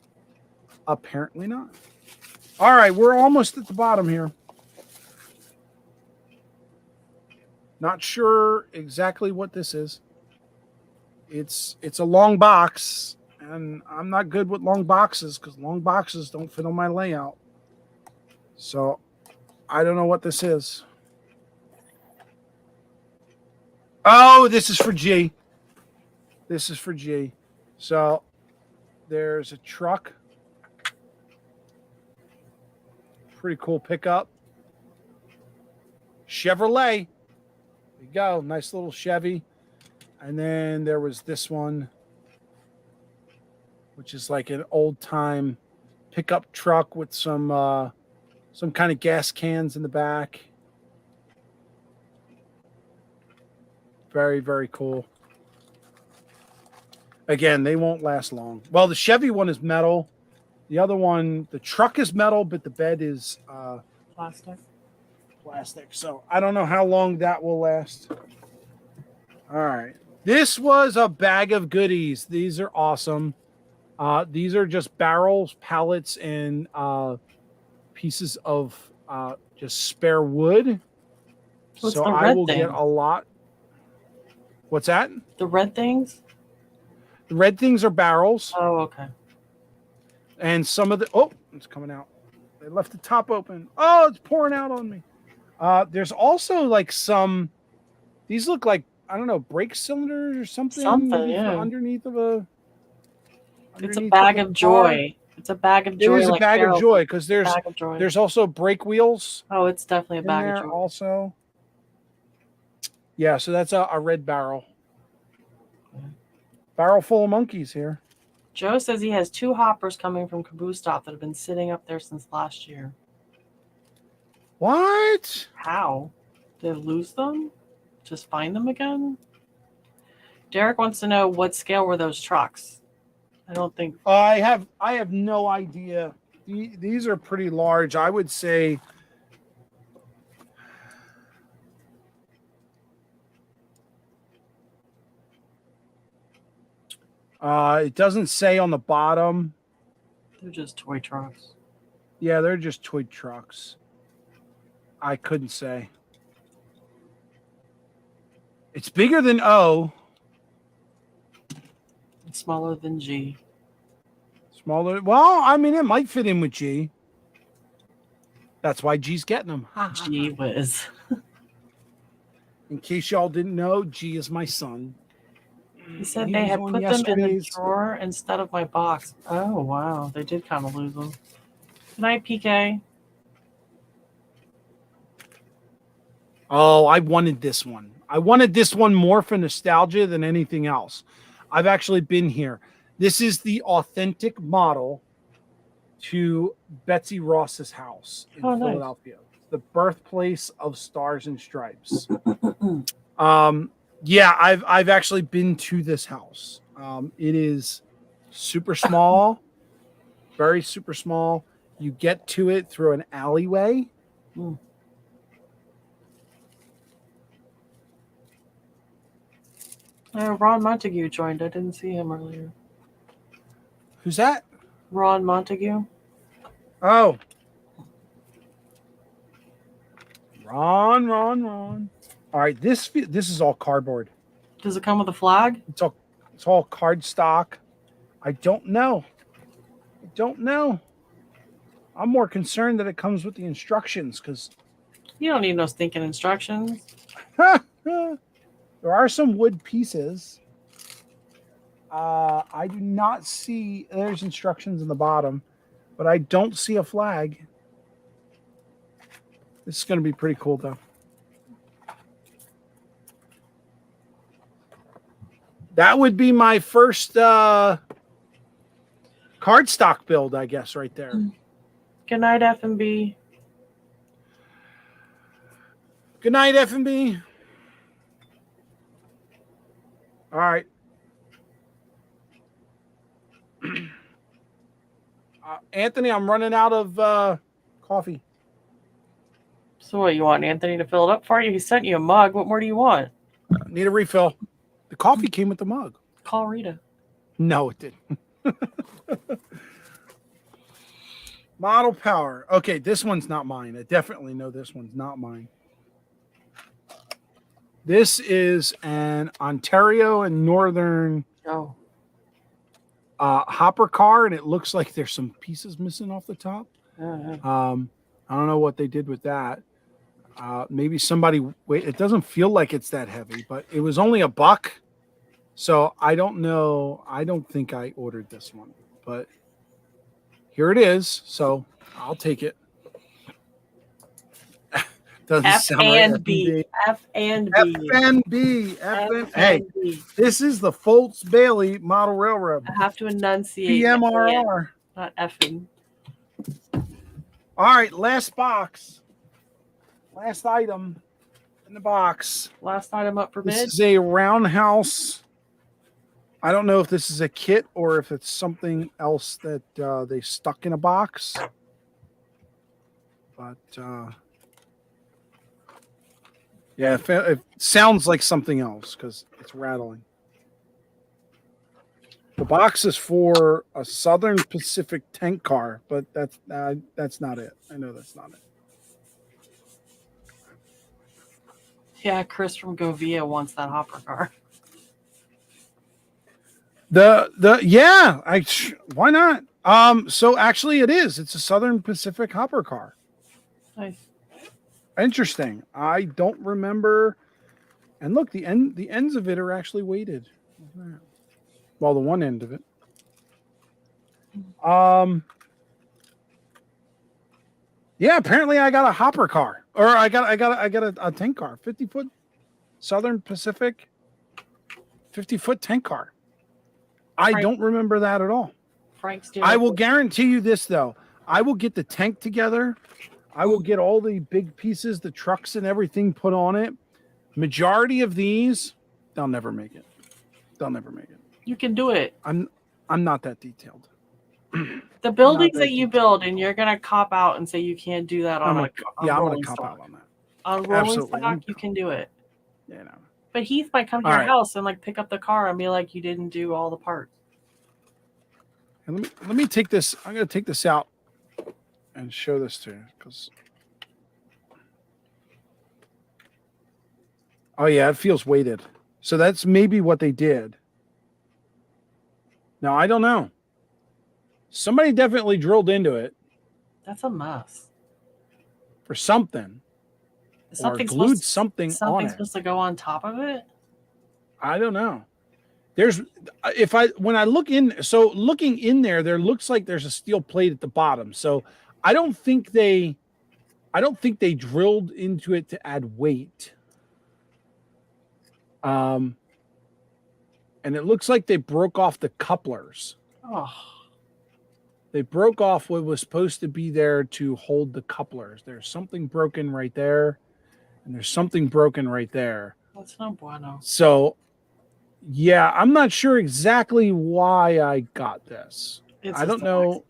apparently not. All right, we're almost at the bottom here. Not sure exactly what this is. It's a long box, and I'm not good with long boxes because long boxes don't fit on my layout. So I don't know what this is. Oh, this is for G. This is for G. So there's a truck. Pretty cool pickup. Chevrolet. There you go. Nice little Chevy. And then there was this one, which is like an old time pickup truck with some kind of gas cans in the back. Very, very cool. Again, they won't last long. Well, the Chevy one is metal. The other one, the truck is metal, but the bed is plastic. So I don't know how long that will last. All right. This was a bag of goodies. These are awesome. These are just barrels, pallets, and pieces of just spare wood. What's so the I red will thing? get a lot. What's that? The red things? The red things are barrels. Oh, okay. And some of the it's coming out. They left the top open. Oh, it's pouring out on me. There's also like some. These look like, I don't know, brake cylinders or something. Maybe yeah. for underneath of a. It's a bag of joy. It's a bag of joy. It is a bag of joy because there's also brake wheels. Oh, it's definitely a bag of joy. Also. Yeah, so that's a red barrel. Barrel full of monkeys here. Joe says he has 2 hoppers coming from Caboose Stop that have been sitting up there since last year. What? How? Did they lose them? Just find them again? Derek wants to know what scale were those trucks. I don't think. I have no idea. These are pretty large. I would say. It doesn't say on the bottom. They're just toy trucks. Yeah, they're just toy trucks. I couldn't say. It's bigger than O. It's smaller than G. Smaller. Well, I mean, it might fit in with G. That's why G's getting them. Gee whiz. In case y'all didn't know, G is my son. He said they had put them in the drawer instead of my box. Oh, wow. They did kind of lose them. Good night, PK. Oh, I wanted this one. I wanted this one more for nostalgia than anything else. I've actually been here. This is the authentic model to Betsy Ross's house in Philadelphia. Nice. The birthplace of Stars and Stripes. Yeah, I've actually been to this house. It is super small, very super small. You get to it through an alleyway. Ron Montague joined. I didn't see him earlier. Who's that? Ron Montague. Oh. Ron. All right, this is all cardboard. Does it come with a flag? It's all card stock. I don't know. I'm more concerned that it comes with the instructions because you don't need no stinking instructions. There are some wood pieces. I do not see. There's instructions in the bottom, but I don't see a flag. This is going to be pretty cool, though. That would be my first cardstock build, I guess, right there. Good night, F&B. Good night, F&B. All right. Anthony, I'm running out of coffee. So what, you want Anthony to fill it up for you? He sent you a mug. What more do you want? Need a refill. The coffee came with the mug. Call Rita. No, it didn't. Model power. Okay, this one's not mine. I definitely know this one's not mine. This is an Ontario and Northern Oh, hopper car, and it looks like there's some pieces missing off the top. yeah. I don't know what they did with that. Maybe somebody wait. It doesn't feel like it's that heavy, but it was only $1. So I don't know. I don't think I ordered this one, but here it is. So I'll take it. Doesn't F sound right. and B. F and B. FNB. Hey, this is the Foltz Bailey Model Railroad. I have to enunciate. BMRR. Not effing. All right, last box. Last item in the box. Last item up for bid. This is a roundhouse. I don't know if this is a kit or if it's something else that they stuck in a box. But yeah, it sounds like something else because it's rattling. The box is for a Southern Pacific tank car, but that's not it. I know that's not it. Yeah, Chris from Govia wants that hopper car. Why not? So actually it is. It's a Southern Pacific hopper car. Nice. Interesting. I don't remember. And look, the ends of it are actually weighted. Well, the one end of it. Yeah, apparently I got a hopper car. Or I got a tank car. 50-foot Southern Pacific 50-foot tank car. I don't remember that at all. Frank's I will guarantee you this though. I will get the tank together. I will get all the big pieces, the trucks and everything put on it. Majority of these, they'll never make it. They'll never make it. You can do it. I'm not that detailed. The buildings that you build, and you're gonna cop out and say you can't do that on I'm gonna cop stock. out on that. On rolling Absolutely. stock, you can do it. Yeah, no. But Heath might come to your house and like pick up the car and be like, "You didn't do all the parts." And let me take this. I'm gonna take this out and show this to you because. Oh yeah, it feels weighted. So that's maybe what they did. Now I don't know. Somebody definitely drilled into it. That's a mess. For something. Or glued something on it. Supposed to go on top of it? I don't know. When I look in, so looking in there looks like there's a steel plate at the bottom. So I don't think they drilled into it to add weight. And it looks like they broke off the couplers. Oh. They broke off what was supposed to be there to hold the couplers. There's something broken right there, and there's something broken right there. That's no bueno. So, yeah, I'm not sure exactly why I got this. I don't know.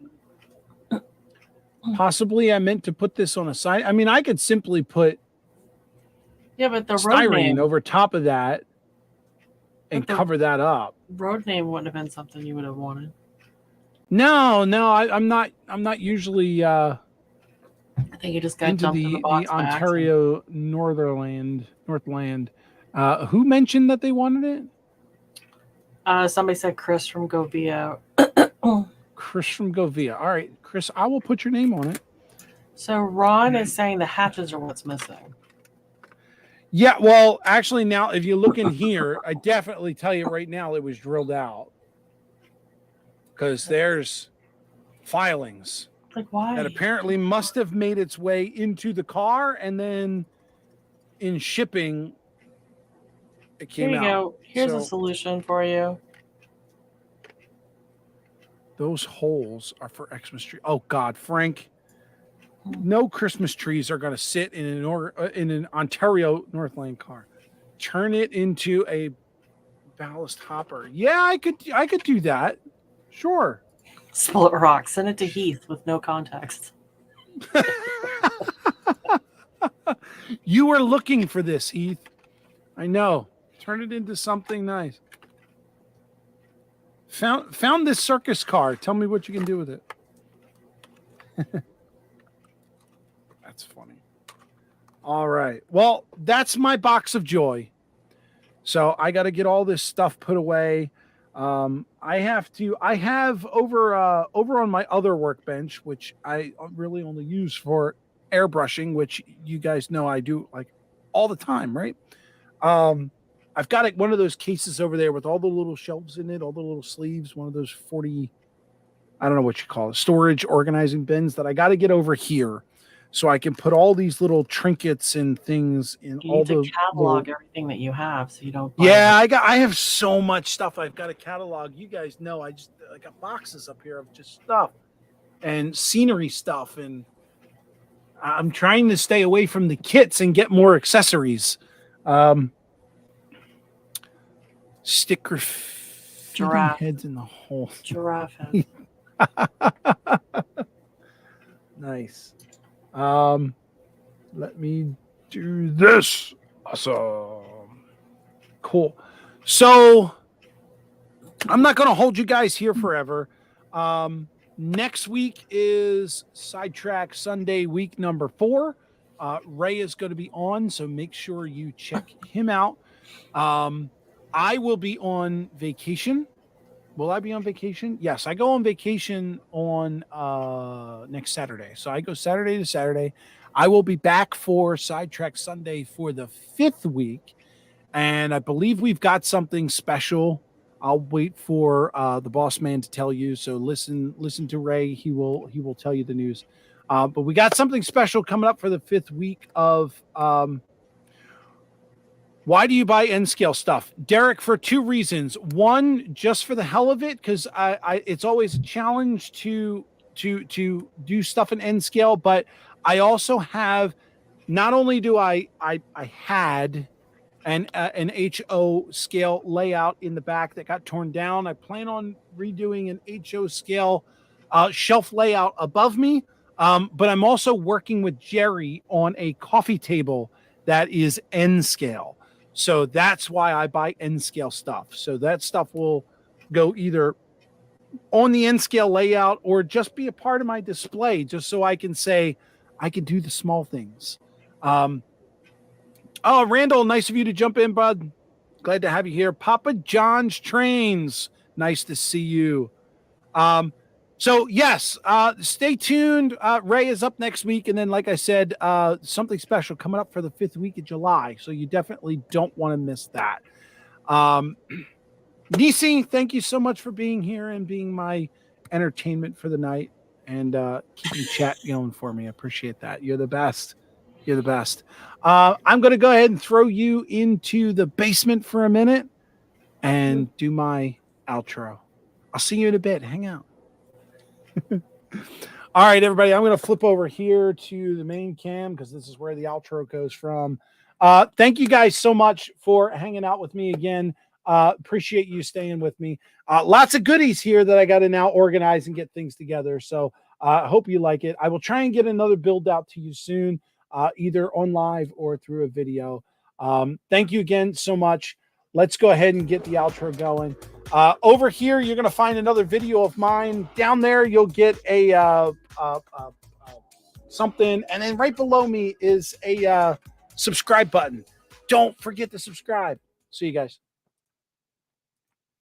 Possibly I meant to put this on a side. I mean, I could simply put but the styrene over top of that and cover that up. Road name wouldn't have been something you would have wanted. No, I'm not usually I think you just got into dumped in the box by Ontario Northland. Who mentioned that they wanted it? Somebody said Chris from Govia. Chris from Govia. All right, Chris, I will put your name on it. So Ron is saying the hatches are what's missing. Yeah, well, actually now if you look in here, I definitely tell you right now it was drilled out. Because there's filings like why that apparently must have made its way into the car, and then in shipping, it came out. Here you go. Here's a solution for you. Those holes are for Xmas tree. Oh God, Frank! No Christmas trees are going to sit in an Ontario Northland car. Turn it into a ballast hopper. Yeah, I could do that. Sure. Split rock. Send it to Heath with no context. You were looking for this, Heath. I know. Turn it into something nice. Found this circus car. Tell me what you can do with it. That's funny. All right. Well, that's my box of joy. So I got to get all this stuff put away. I have over on my other workbench, which I really only use for airbrushing, which you guys know I do like all the time, right? I've got one of those cases over there with all the little shelves in it, all the little sleeves, one of those 40, I don't know what you call it, storage organizing bins that I got to get over here so I can put all these little trinkets and things in You all need to the catalog little. everything that you have so you don't buy Yeah, I have so much stuff. I've got a catalog. You guys know I got boxes up here of just stuff and scenery stuff, and I'm trying to stay away from the kits and get more accessories. Sticker feeding Giraffe. heads in the hole. giraffe head. Nice. Let me do this. Awesome. Cool. So I'm not going to hold you guys here forever. Next week is Sidetrack Sunday, week number 4. Ray is going to be on, so make sure you check him out. I will be on vacation. Will I be on vacation? Yes, I go on vacation on next Saturday. So I go Saturday to Saturday. I will be back for Sidetrack Sunday for the 5th week. And I believe we've got something special. I'll wait for the boss man to tell you. So listen to Ray. He will tell you the news. But we got something special coming up for the 5th week of why do you buy N scale stuff, Derek? For 2 reasons. One, just for the hell of it, because I it's always a challenge to do stuff in N scale, but I also have, not only do I had an HO scale layout in the back that got torn down. I plan on redoing an HO scale shelf layout above me, but I'm also working with Jerry on a coffee table that is N scale. So that's why I buy N scale stuff. So that stuff will go either on the N scale layout or just be a part of my display, just so I can say I can do the small things. Oh, Randall, nice of you to jump in, bud. Glad to have you here. Papa John's Trains, nice to see you. So yes, stay tuned. Ray is up next week, and then, like I said, something special coming up for the 5th week of July. So you definitely don't want to miss that. Nisi, thank you so much for being here and being my entertainment for the night and keeping chat going for me. I appreciate that. You're the best. You're the best. I'm going to go ahead and throw you into the basement for a minute and do my outro. I'll see you in a bit. Hang out. All right, everybody. I'm going to flip over here to the main cam because this is where the outro goes from. Thank you guys so much for hanging out with me again. Appreciate you staying with me. Lots of goodies here that I got to now organize and get things together. So I hope you like it. I will try and get another build out to you soon, either on live or through a video. Thank you again so much. Let's go ahead and get the outro going. Over here, you're going to find another video of mine. Down there, you'll get a something. And then right below me is a subscribe button. Don't forget to subscribe. See you guys.